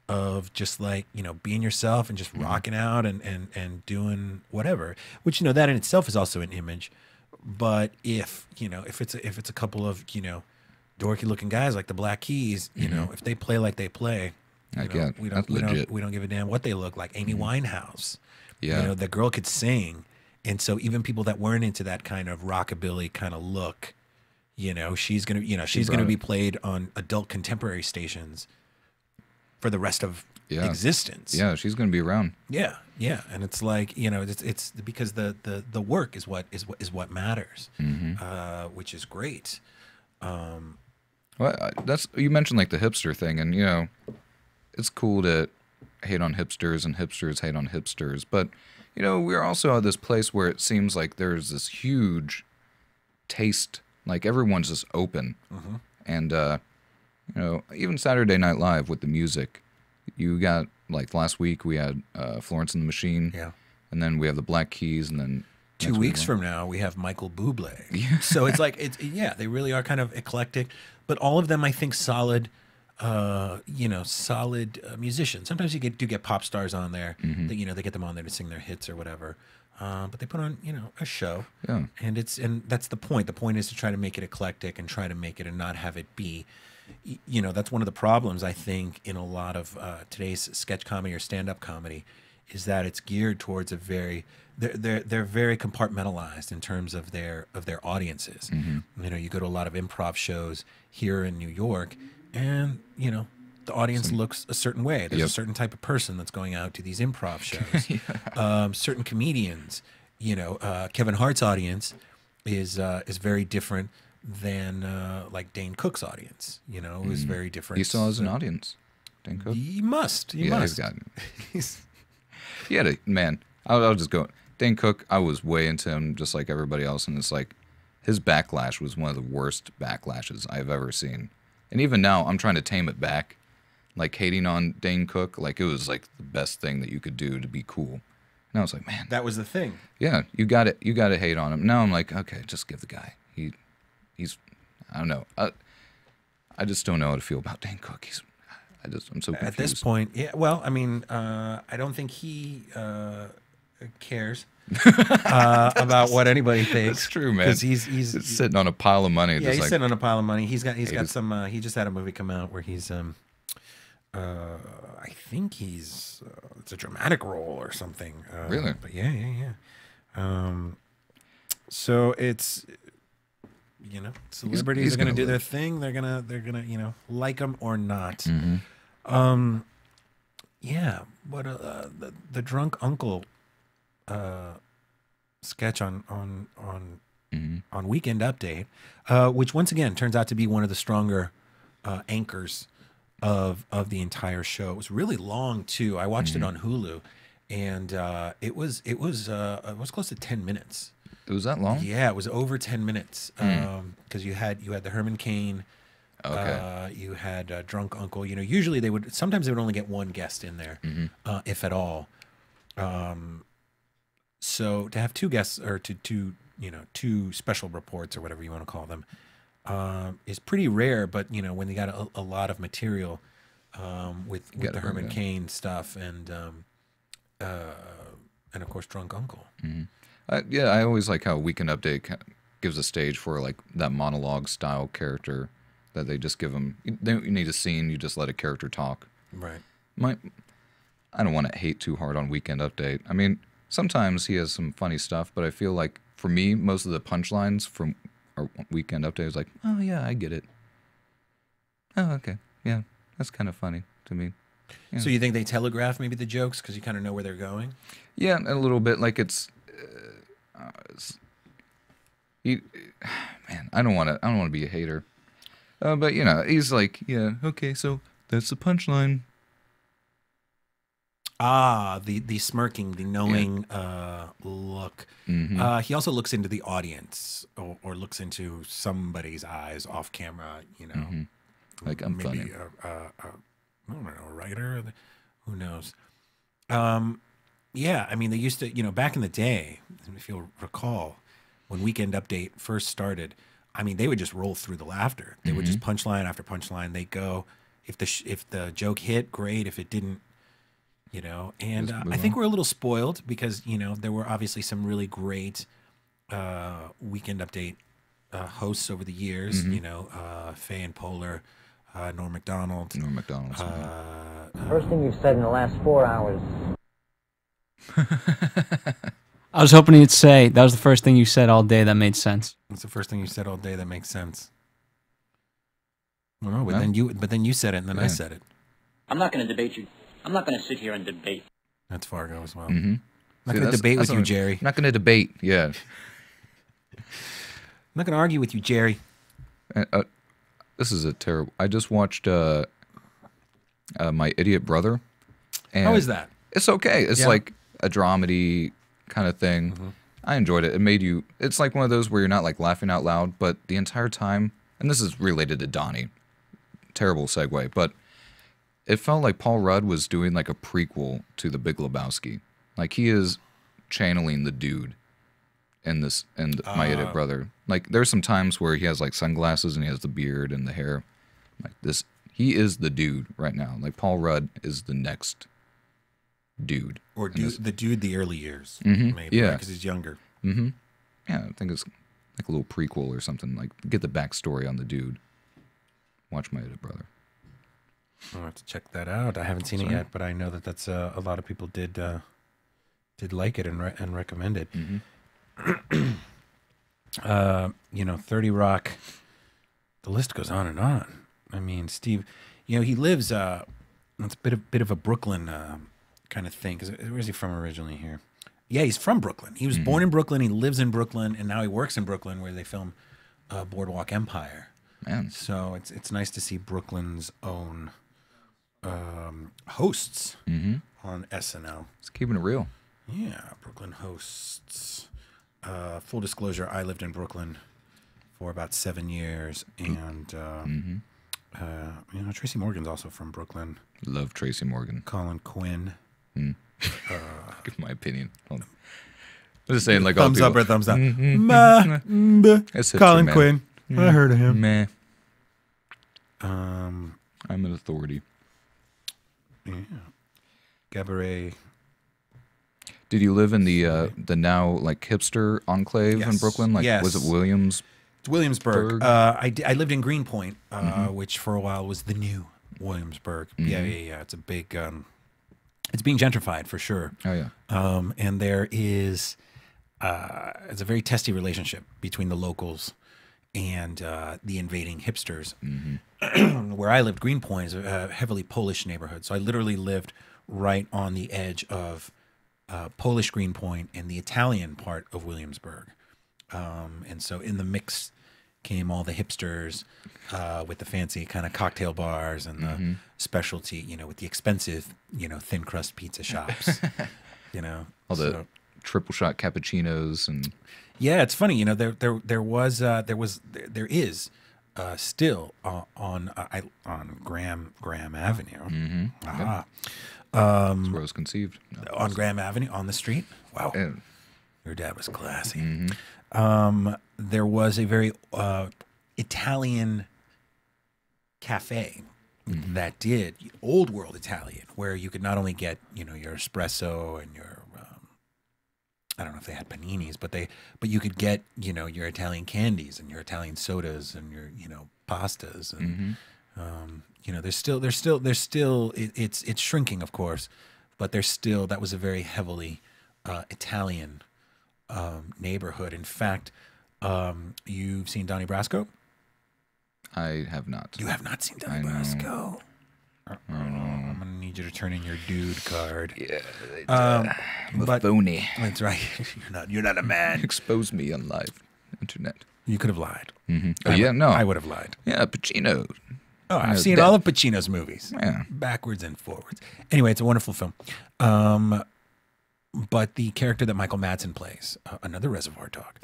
of just like, you know, being yourself and just rocking out and doing whatever, which, you know, that in itself is also an image. But if, you know, if it's a couple of, you know, dorky looking guys like the Black Keys, you know, if they play like they play, you know, we don't give a damn what they look like. Amy Winehouse, you know, the girl could sing. And so even people that weren't into that kind of rockabilly kind of look, you know, she's going to be played on adult contemporary stations for the rest of existence. Yeah, she's going to be around. Yeah, yeah, and it's like, you know, it's because the work is what matters, which is great. Well, that's, you mentioned like the hipster thing, and you know, it's cool to hate on hipsters and hipsters hate on hipsters, but you know, we're also at this place where it seems like there's this huge taste, like everyone's just open, and you know, even Saturday Night Live with the music, you got, like last week we had Florence and the Machine, and then we have the Black Keys, and then 2 weeks from now we have Michael Bublé. So it's like, they really are kind of eclectic, but all of them I think solid, you know, solid musicians. Sometimes you do get pop stars on there that, you know, they get them on there to sing their hits or whatever. But they put on, you know, a show, and that's the point. The point is to try to make it eclectic and try to make it and not have it be, you know, that's one of the problems I think in a lot of today's sketch comedy or stand-up comedy, is that it's geared towards a very, they're very compartmentalized in terms of their audiences. You know, you go to a lot of improv shows here in New York, and you know, the audience looks a certain way. There's a certain type of person that's going out to these improv shows. Certain comedians, you know, Kevin Hart's audience is very different than like Dane Cook's audience. You know, is very different. He still has an audience. Dane Cook. He must. He He's must. got. He had a man. I'll just go. Dane Cook. I was way into him, just like everybody else, and it's like his backlash was one of the worst backlashes I've ever seen. And even now, I'm trying to tame it back. Like hating on Dane Cook, like it was like the best thing that you could do to be cool. And I was like, man, That was the thing. yeah, you got it. You got to hate on him. Now I'm like, okay, just give the guy. He's, I don't know. I just don't know how to feel about Dane Cook. I'm so confused. At this point, yeah. Well, I mean, I don't think he cares about what anybody thinks. It's true, man. Because he's sitting on a pile of money. Yeah, just he's like, sitting on a pile of money. He's got some. He just had a movie come out where he's I think he's it's a dramatic role or something. Really? But yeah. So it's, you know, celebrities he's are going to gonna do their live. thing. They're gonna you know, like them or not. Yeah, but the drunk uncle sketch on Weekend Update, which once again turns out to be one of the stronger anchors of the entire show. It was really long too. I watched it on Hulu, and it was close to 10 minutes. it was that long? Yeah, it was over 10 minutes because you had the Herman Cain. Okay. You had Drunk Uncle. You know, usually sometimes they would only get one guest in there, if at all. So to have two guests or two special reports or whatever you want to call them is pretty rare. But you know, when they got a lot of material with the Herman Cain stuff and of course Drunk Uncle. Yeah, I always like how Weekend Update gives a stage for like that monologue style character that they just give them. You need a scene, you just let a character talk. Right. I don't want to hate too hard on Weekend Update. I mean, sometimes he has some funny stuff, but I feel like for me, most of the punchlines from our weekend update is like, oh yeah, I get it. Oh, okay. Yeah, that's kind of funny to me. Yeah. So you think they telegraph maybe the jokes because you kind of know where they're going? Yeah, a little bit. Like man, I don't want to be a hater. But you know, he's like, yeah, okay, so that's the punchline. Ah, the smirking, the knowing look. He also looks into the audience or looks into somebody's eyes off camera, you know. Like, I'm maybe funny. I don't know, a writer, who knows. Yeah, I mean, they used to, you know, back in the day, if you'll recall, when Weekend Update first started, I mean, they would just roll through the laughter. They would just punchline after punchline. They go, if the joke hit, great. If it didn't, you know. And I think we're a little spoiled because, you know, there were obviously some really great Weekend Update hosts over the years. You know, Faye and Polar, Norm Macdonald. Norm Macdonald. First thing you've said in the last 4 hours. I was hoping you'd say that was the first thing you said all day that made sense. That's the first thing you said all day that makes sense. No, but then you said it, and then I said it. I'm not going to debate you. I'm not going to sit here and debate. That's Fargo as well. I'm not going to debate with you, Jerry. I'm not going to debate. Yeah. I'm not going to argue with you, Jerry. This is a terrible. I just watched My Idiot Brother. And how is that? It's okay. It's like a dramedy kind of thing. I enjoyed it. It made you. It's like one of those where you're not like laughing out loud, but the entire time. And this is related to Donnie. Terrible segue, but it felt like Paul Rudd was doing like a prequel to The Big Lebowski. Like he is channeling the dude in this and My Idiot Brother. Like there's some times where he has like sunglasses and he has the beard and the hair. Like this, he is the dude right now. Like Paul Rudd is the next dude. Or the dude the early years. Maybe, yeah. Because he's younger. Yeah, I think it's like a little prequel or something. Like get the backstory on the dude. Watch My Idiot Brother. I'll have to check that out. I haven't seen it yet, but I know that that's a lot of people did like it and recommend it. You know, 30 Rock. The list goes on and on. I mean, Steve, you know, he lives. It's a bit of a Brooklyn kind of thing. Because where's he from originally? Here, yeah, he's from Brooklyn. He was born in Brooklyn. He lives in Brooklyn, and now he works in Brooklyn, where they film Boardwalk Empire. Man. So it's nice to see Brooklyn's own hosts on SNL. It's keeping it real. Yeah, Brooklyn hosts. Full disclosure, I lived in Brooklyn for about 7 years, and you know, Tracy Morgan's also from Brooklyn. Love Tracy Morgan. Colin Quinn. Give my opinion. Hold on. I'm just saying, like, thumbs all up or thumbs down. That's Colin man. Quinn. I heard of him. Meh. I'm an authority. Yeah. Gabourey. Did you live in the now like hipster enclave in Brooklyn? Like, was it Williams? It's Williamsburg. I lived in Greenpoint, which for a while was the new Williamsburg. Yeah. It's a big. It's being gentrified for sure. Oh yeah. And there is, it's a very testy relationship between the locals and the invading hipsters. Where I lived, Greenpoint is a heavily Polish neighborhood, so I literally lived right on the edge of Polish Greenpoint and the Italian part of Williamsburg. And so in the mix came all the hipsters with the fancy kind of cocktail bars and the specialty, you know, with the expensive, you know, thin crust pizza shops, you know. All the triple shot cappuccinos and. Yeah, it's funny, you know. There is still on Graham Avenue. That's where it was conceived. No, on Graham Avenue, on the street. Wow, your dad was classy. There was a very Italian cafe that did old world Italian, where you could not only get, you know, your espresso and your I don't know if they had paninis, but you could get, you know, your Italian candies and your Italian sodas and your, you know, pastas and you know, there's still it's shrinking, of course, but there's still, that was a very heavily Italian neighborhood. In fact, you've seen Donnie Brasco? I have not. You have not seen Donnie Brasco? I'm gonna need you to turn in your dude card. Yeah, but phony. That's right. You're not a man. Expose me on live internet. You could have lied. No, I would have lied. Yeah, Pacino. Oh, I've seen all of Pacino's movies. Yeah, backwards and forwards. Anyway, it's a wonderful film. But the character that Michael Madsen plays, another Reservoir Dog,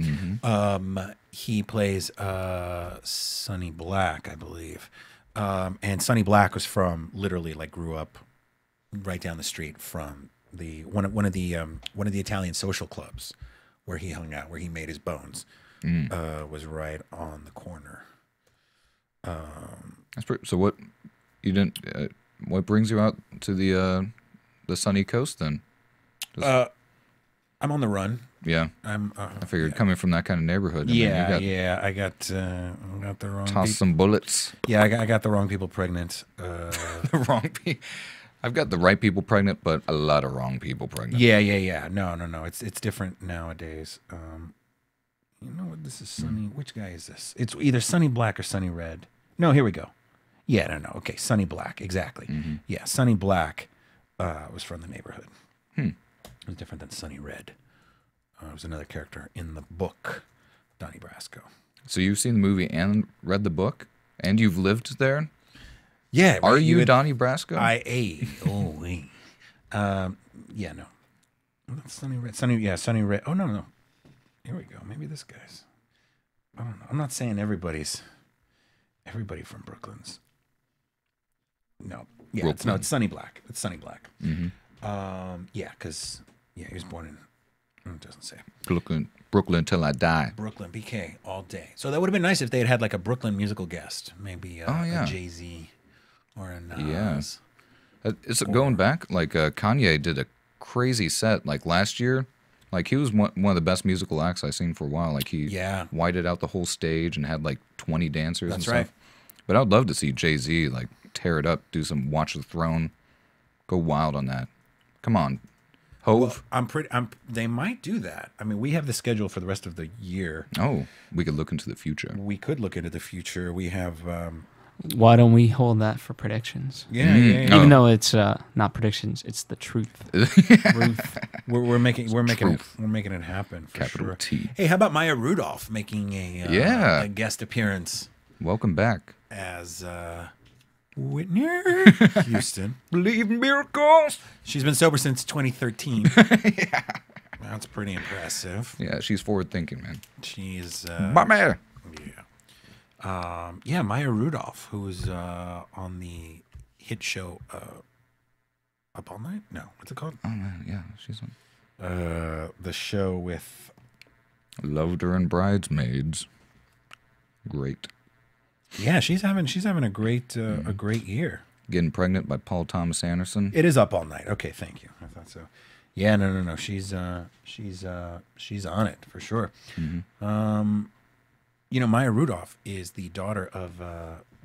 he plays Sonny Black, I believe. And Sonny Black was from literally grew up right down the street from the one of the Italian social clubs where he hung out, where he made his bones. Was right on the corner. That's pretty, so what you didn't? What brings you out to the sunny coast then? I'm on the run. Yeah, I figured coming from that kind of neighborhood. I got the wrong. Toss some bullets. Yeah, I got the wrong people pregnant. The wrong people. I've got the right people pregnant, but a lot of wrong people pregnant. Yeah. No. It's different nowadays. You know what? This is Sonny. Which guy is this? It's either Sonny Black or Sonny Red. No, here we go. Yeah, no. Okay, Sonny Black. Exactly. Yeah, Sonny Black was from the neighborhood. It was different than Sonny Red. It was another character in the book, Donnie Brasco. So you've seen the movie and read the book, and you've lived there? Yeah. Are you Donnie Brasco? Yeah, no. Sonny Red. Sonny Red. Oh, no. Here we go. Maybe this guy's. I don't know. I'm not saying everybody from Brooklyn's. No. Yeah, it's Sonny Black. It's Sonny Black. Yeah, because he was born in. It doesn't say. Brooklyn till I die. Brooklyn, BK, all day. So that would have been nice if they had like a Brooklyn musical guest, maybe a Jay-Z or a Nas. Yeah. It's going back. Like Kanye did a crazy set like last year. Like he was one of the best musical acts I've seen for a while. Like he whited out the whole stage and had like 20 dancers and stuff. But I'd love to see Jay-Z like tear it up, do some Watch the Throne, go wild on that. Come on, Hove. Well, they might do that. I mean, we have the schedule for the rest of the year. Oh, we could look into the future. We could look into the future. We have. Why don't we hold that for predictions? Yeah. Even though it's not predictions, it's the truth. We're making it happen for Capital sure. T. Hey, how about Maya Rudolph making a guest appearance? Welcome back As Whitney Houston. Believe in miracles. She's been sober since 2013. Yeah. That's pretty impressive. Yeah, she's forward thinking, man. She's Mama. Yeah, Maya Rudolph, who's on the hit show Up All Night? No, what's it called? Oh man, yeah, she's on the show with Loved Her and Bridesmaids. Great. Yeah, she's having a great year. Getting pregnant by Paul Thomas Anderson. It is Up All Night. Okay, thank you. I thought so. Yeah, no. She's on it for sure. You know, Maya Rudolph is the daughter of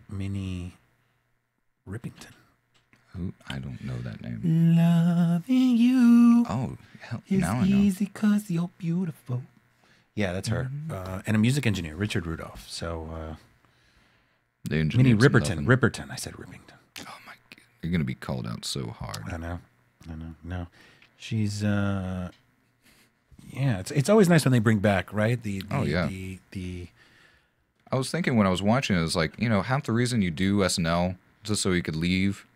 Minnie Rippington. Who? I don't know that name. Loving you. Oh, hell, is now I know. Easy 'cause you're beautiful. Yeah, that's her. And a music engineer, Richard Rudolph. So, Minnie Ripperton. I said Rippington. Oh my God, you're gonna be called out so hard. I know. No, she's. Yeah, it's always nice when they bring back, right? The I was thinking when I was watching it was like, you know, half the reason you do SNL just so you could leave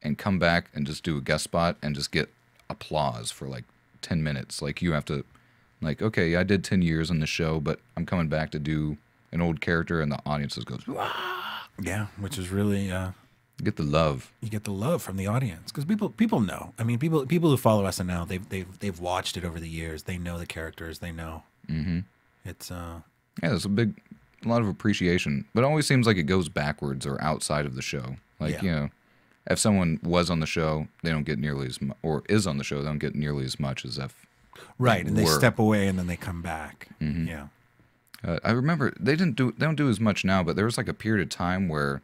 and come back and just do a guest spot and just get applause for like 10 minutes. Like you have to, like, okay, I did 10 years on the show, but I'm coming back to do an old character, and the audience just goes, wah! Yeah, which is really get the love. You get the love from the audience because people know. I mean, people who follow SNL, they've watched it over the years. They know the characters. They know. It's yeah, there's a lot of appreciation, but it always seems like it goes backwards or outside of the show. Like, you know, if someone was on the show, they don't get nearly as much, or is on the show, they don't get nearly as much as if and they step away and then they come back. Yeah. I remember they don't do as much now, but there was like a period of time where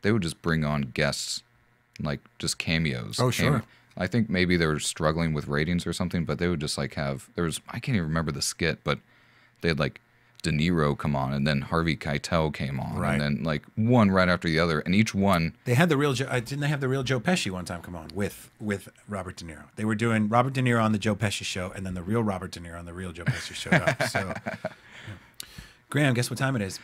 they would just bring on guests, like just cameos. Oh, sure. I think maybe they were struggling with ratings or something, but they would just like have I can't even remember the skit, but they had like De Niro come on, and then Harvey Keitel came on, and then like one right after the other, and each one they had the real. Didn't they have the real Joe Pesci one time come on with Robert De Niro? They were doing Robert De Niro on the Joe Pesci show, and then the real Robert De Niro on the real Joe Pesci showed up. So, Graham, guess what time it is?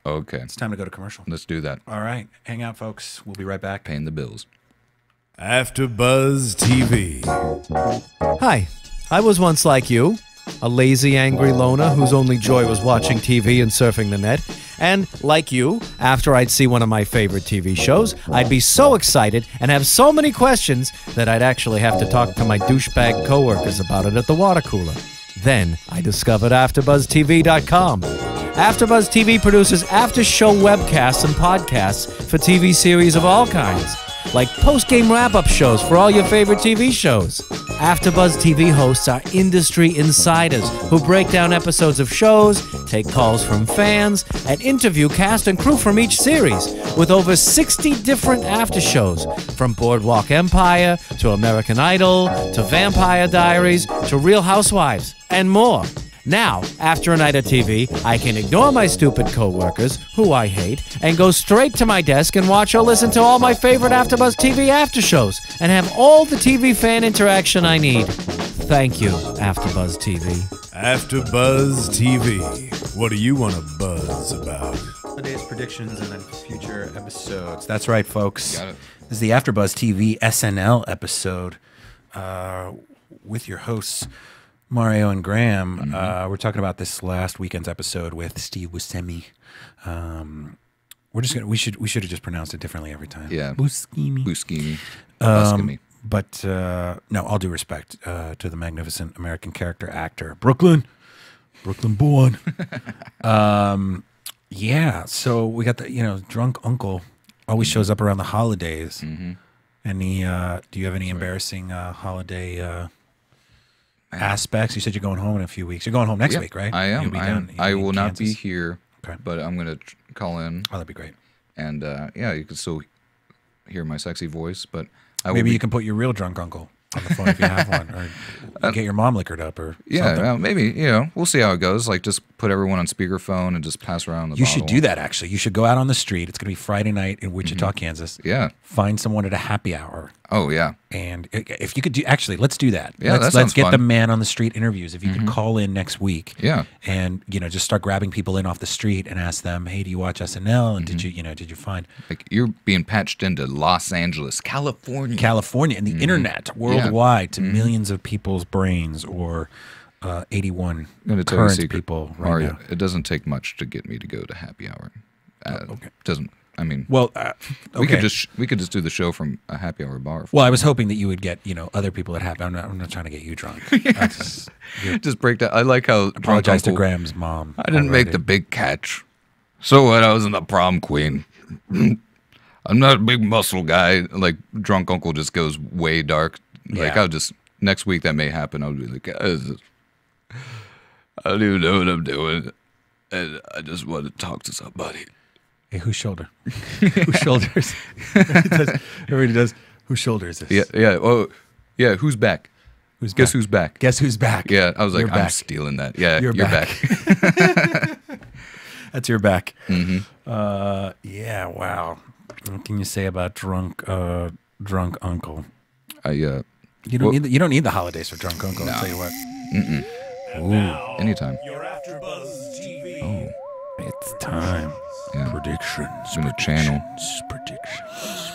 Okay, it's time to go to commercial. Let's do that. All right, hang out, folks. We'll be right back. Paying the bills. AfterBuzz TV. Hi, I was once like you, a lazy, angry loner whose only joy was watching TV and surfing the net. And, like you, after I'd see one of my favorite TV shows, I'd be so excited and have so many questions that I'd actually have to talk to my douchebag coworkers about it at the water cooler. Then I discovered AfterBuzzTV.com. AfterBuzz TV produces after-show webcasts and podcasts for TV series of all kinds, like post-game wrap-up shows for all your favorite TV shows. AfterBuzz TV hosts are industry insiders who break down episodes of shows, take calls from fans, and interview cast and crew from each series, with over 60 different after-shows, from Boardwalk Empire to American Idol to Vampire Diaries to Real Housewives, and more. Now, after a night of TV, I can ignore my stupid coworkers, who I hate, and go straight to my desk and watch or listen to all my favorite AfterBuzz TV after shows, and have all the TV fan interaction I need. Thank you, AfterBuzz TV. AfterBuzz TV. What do you want to buzz about? Today's predictions and then future episodes. That's right, folks. Got it. This is the AfterBuzz TV SNL episode with your hosts, Mario and Graham. We're talking about this last weekend's episode with Steve Buscemi. We're just gonna we should have just pronounced it differently every time. Yeah, Buscemi. Buscemi. But no, all due respect to the magnificent American character actor, Brooklyn born. Yeah. So we got the drunk uncle always shows up around the holidays. Any? Do you have any embarrassing holiday? Aspects. You said you're going home in a few weeks. You're going home next week, right? I am. You'll be down I will in not be Kansas? here, Okay. but I'm going to call in. Oh, that'd be great. And yeah, you can still hear my sexy voice, but Maybe you can put your real drunk uncle on the phone if you have one, or get your mom liquored up, or something. Well, maybe we'll see how it goes. Like, just put everyone on speakerphone and just pass around the You bottle. should do that. Actually, you should go out on the street. It's going to be Friday night in Wichita, Kansas. Yeah. Find someone at a happy hour. Oh yeah. And if you could do, actually, let's do that. Yeah, let's that sounds get fun. the man on the street interviews. If you could call in next week, Yeah. and just start grabbing people in off the street and ask them, hey, do you watch SNL? And did you find Like, you're being patched into Los Angeles, California, and the internet worldwide to millions of people's brains, or 81 I'm gonna tell you a current secret, people right Mario, now. it doesn't take much to get me to go to happy hour. Okay. Doesn't. I mean, Well, we okay. could just do the show from a happy hour bar. Well, I was hoping that you would get other people at happy. I'm not trying to get you drunk. I just break that. I like how apologize to Uncle- Graham's mom. I didn't make the big catch. So what? I was in the prom queen. I'm not a big muscle guy. Like, drunk uncle just goes way dark. Like, Yeah. I'll just next week that may happen. I'll be like, guys, I don't even know what I'm doing, and I just want to talk to somebody. Hey, whose shoulder? Whose shoulders? Everybody does. Whose shoulder is this? Yeah. Oh, yeah. Who's back? Guess who's back? Guess who's back? Yeah, I was like, You're I'm back. stealing that. Yeah, You're you're back. back. That's your back. Yeah. Wow. What can you say about drunk uncle? You don't need the holidays for drunk uncle. I'll tell you what. Anytime. Your AfterBuzz TV. Oh, It's time. yeah. Predictions. I'm gonna channel. Predictions.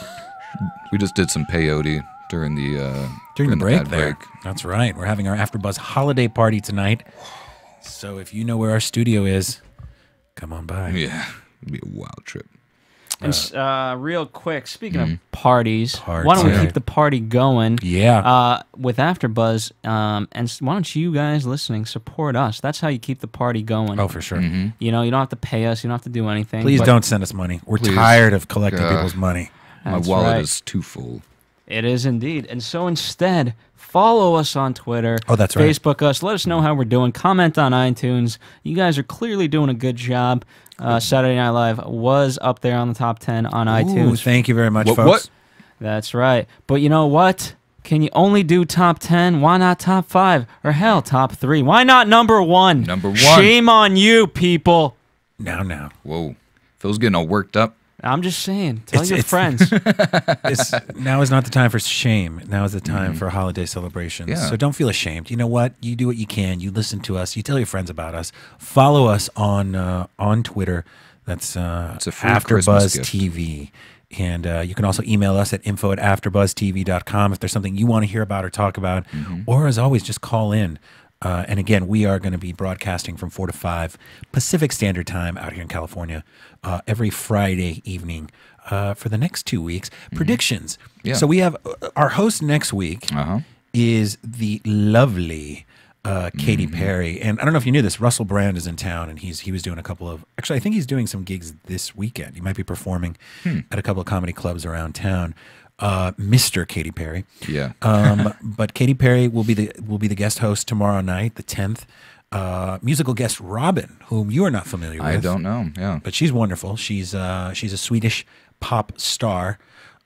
We just did some peyote during the During the break ad there. That's right. We're having our AfterBuzz holiday party tonight. So if you know where our studio is, come on by. Yeah, it'd be a wild trip. And real quick, speaking of parties, why don't we Party. keep the party going? Yeah. With AfterBuzz, why don't you guys listening support us? That's how you keep the party going. Oh, for sure. You don't have to pay us. You don't have to do anything. Please but don't send us money. We're Please. tired of collecting God. people's money. My That's wallet right. is too full. It is indeed. And so instead, follow us on Twitter. Oh, that's right. Facebook us. Let us know how we're doing. Comment on iTunes. You guys are clearly doing a good job. Saturday Night Live was up there on the top 10 on Ooh, iTunes. thank you very much, What- folks. what? That's right. But you know what? Can you only do top 10? Why not top 5? Or hell, top 3? Why not number 1? Number 1. Shame on you, people. Now. Whoa. Phil's getting all worked up. I'm just saying. Tell your friends. Now is not the time for shame. Now is the time for holiday celebrations. Yeah. So don't feel ashamed. You know what? You do what you can. You listen to us. You tell your friends about us. Follow us on Twitter. That's it's a free Christmas AfterBuzz gift. TV. And you can also email us at info@afterbuzztv.com if there's something you want to hear about or talk about. Or as always, just call in. And again, we are going to be broadcasting from 4 to 5 Pacific Standard Time out here in California every Friday evening for the next 2 weeks. Predictions. Yeah. So we have our host next week is the lovely Katy Perry. And I don't know if you knew this, Russell Brand is in town, and he was doing a couple of, actually I think he's doing some gigs this weekend. He might be performing at a couple of comedy clubs around town. Mr. Katy Perry. Yeah. But Katy Perry will be the guest host tomorrow night, the 10th. Musical guest Robin, whom you are not familiar with. I don't know. Yeah. But she's wonderful. She's a Swedish pop star.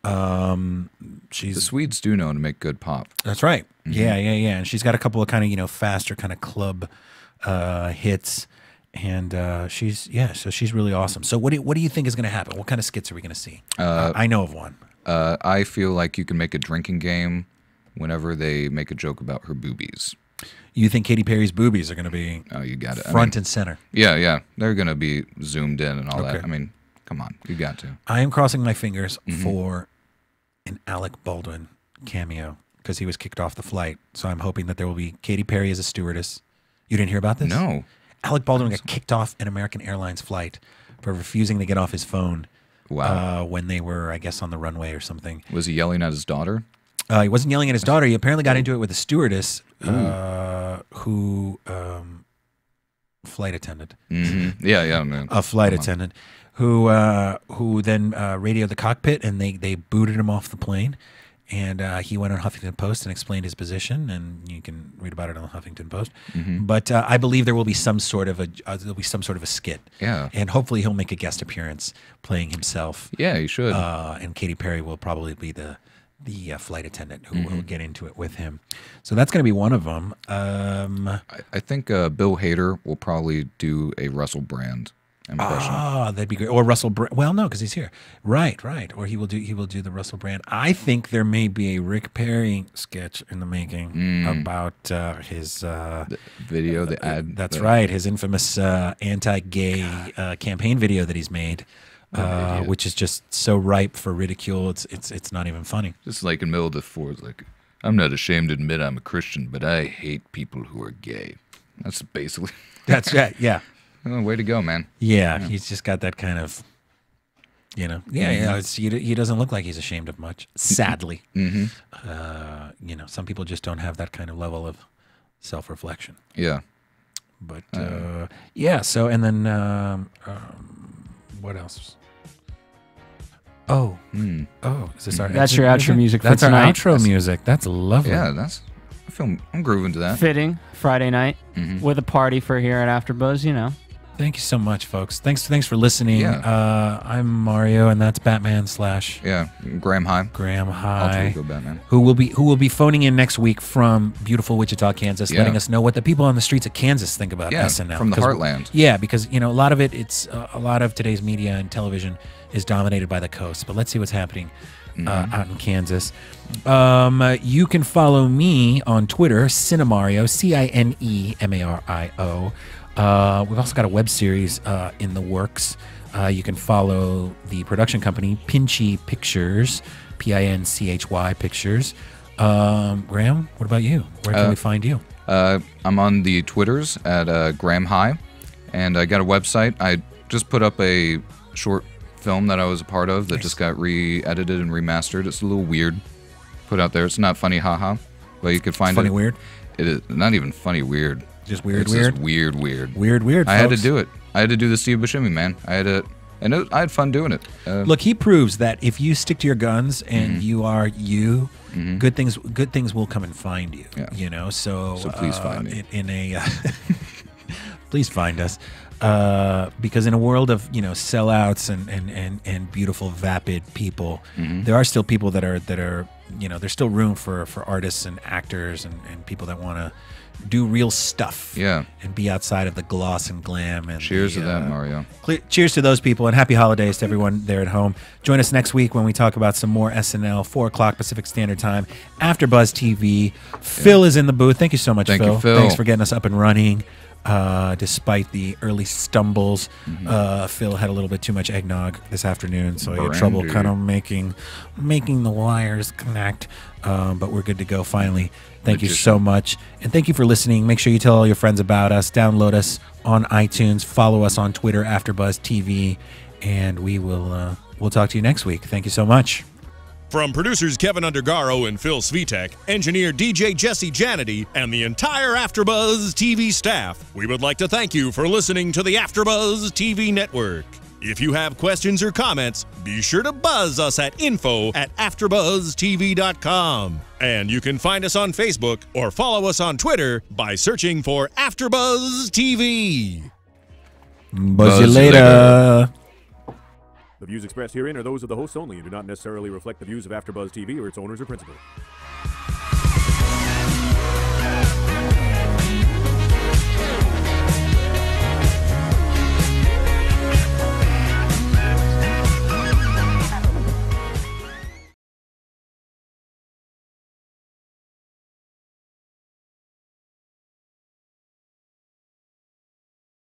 The Swedes do know to make good pop. That's right. Yeah. And she's got a couple of kind of, faster kind of club hits. And she's really awesome. So what do you think is going to happen? What kind of skits are we going to see? I know of one. I feel like you can make a drinking game whenever they make a joke about her boobies. You think Katy Perry's boobies are going to be you got it. front and center? Yeah. They're going to be zoomed in and all that. I mean, come on. You got to. I am crossing my fingers for an Alec Baldwin cameo because he was kicked off the flight. So I'm hoping that there will be Katy Perry as a stewardess. You didn't hear about this? No. Alec Baldwin got kicked off an American Airlines flight for refusing to get off his phone. Wow. When they were, I guess, on the runway or something. Was he yelling at his daughter? He wasn't yelling at his daughter. He apparently got into it with a stewardess who flight attendant. Yeah, man. A flight attendant who then radioed the cockpit, and they booted him off the plane. And he went on Huffington Post and explained his position, and you can read about it on the Huffington Post. But I believe there will be some sort of a skit. Yeah. And hopefully he'll make a guest appearance playing himself. Yeah, he should. And Katy Perry will probably be the flight attendant who will get into it with him. So that's going to be one of them. I think Bill Hader will probably do a Russell Brand impression. That'd be great. Or Russell Brand. Well, no, because he's here. Right. Or he will do the Russell Brand. I think there may be a Rick Perry sketch in the making about his the video, the ad. That's right. His infamous anti-gay campaign video that he's made. Which is just so ripe for ridicule. It's not even funny. Just like in the middle of the fourth, like, I'm not ashamed to admit I'm a Christian, but I hate people who are gay. That's basically. That's right. Yeah. Oh, way to go, man. Yeah, he's just got that kind of, he doesn't look like he's ashamed of much, sadly. Some people just don't have that kind of level of self-reflection. Yeah. But, so, and then, what else? Is this our That's your outro music for That's tonight. our outro music. That's lovely. Yeah, I'm grooving to that. Fitting Friday night with a party for here at AfterBuzz, Thank you so much, folks. Thanks for listening. Yeah. I'm Mario, and that's Batman / Yeah, Graham High. High. Go Batman. Who will be phoning in next week from beautiful Wichita, Kansas, letting us know what the people on the streets of Kansas think about SNL. From the heartland. Yeah, because a lot of it, a lot of today's media and television is dominated by the coast. But let's see what's happening out in Kansas. You can follow me on Twitter, Cinemario, CINEMARIO. We've also got a web series in the works. You can follow the production company, Pinchy Pictures, PINCHY Pictures. Graham, what about you? Where can we find you? I'm on the Twitters at Graham High, and I got a website. I just put up a short film that I was a part of that just got re-edited and remastered. It's a little weird. Put out there. It's not funny, haha, but you could find funny weird. It is not even funny weird. Just weird, it's weird. Just weird, weird. Weird, weird. I had to do it. I had to do the Steve Buscemi, man. I had fun doing it. Look, he proves that if you stick to your guns and you are you, good things will come and find you. Yeah. So please find me. Please find us. Because in a world of sellouts and beautiful vapid people, there are still people that are there's still room for artists and actors and people that want to do real stuff. Yeah. And be outside of the gloss and glam. And cheers to that, Mario. Cheers to those people, and happy holidays to everyone there at home. Join us next week when we talk about some more SNL, 4 o'clock Pacific Standard Time, AfterBuzz TV. Phil is in the booth. Thank you so much, Thank Phil. you, Phil. Thanks for getting us up and running. Despite the early stumbles, Phil had a little bit too much eggnog this afternoon, so he had trouble kind of making the wires connect. But we're good to go finally. Thank you so much, and thank you for listening. Make sure you tell all your friends about us. Download us on iTunes. Follow us on Twitter, AfterBuzz TV, and we'll talk to you next week. Thank you so much. From producers Kevin Undergaro and Phil Svitek, engineer DJ Jesse Janity, and the entire AfterBuzz TV staff, we would like to thank you for listening to the AfterBuzz TV network. If you have questions or comments, be sure to buzz us at info@AfterBuzzTV.com. And you can find us on Facebook or follow us on Twitter by searching for AfterBuzz TV. Buzz you later. The views expressed herein are those of the hosts only and do not necessarily reflect the views of AfterBuzz TV or its owners or principals.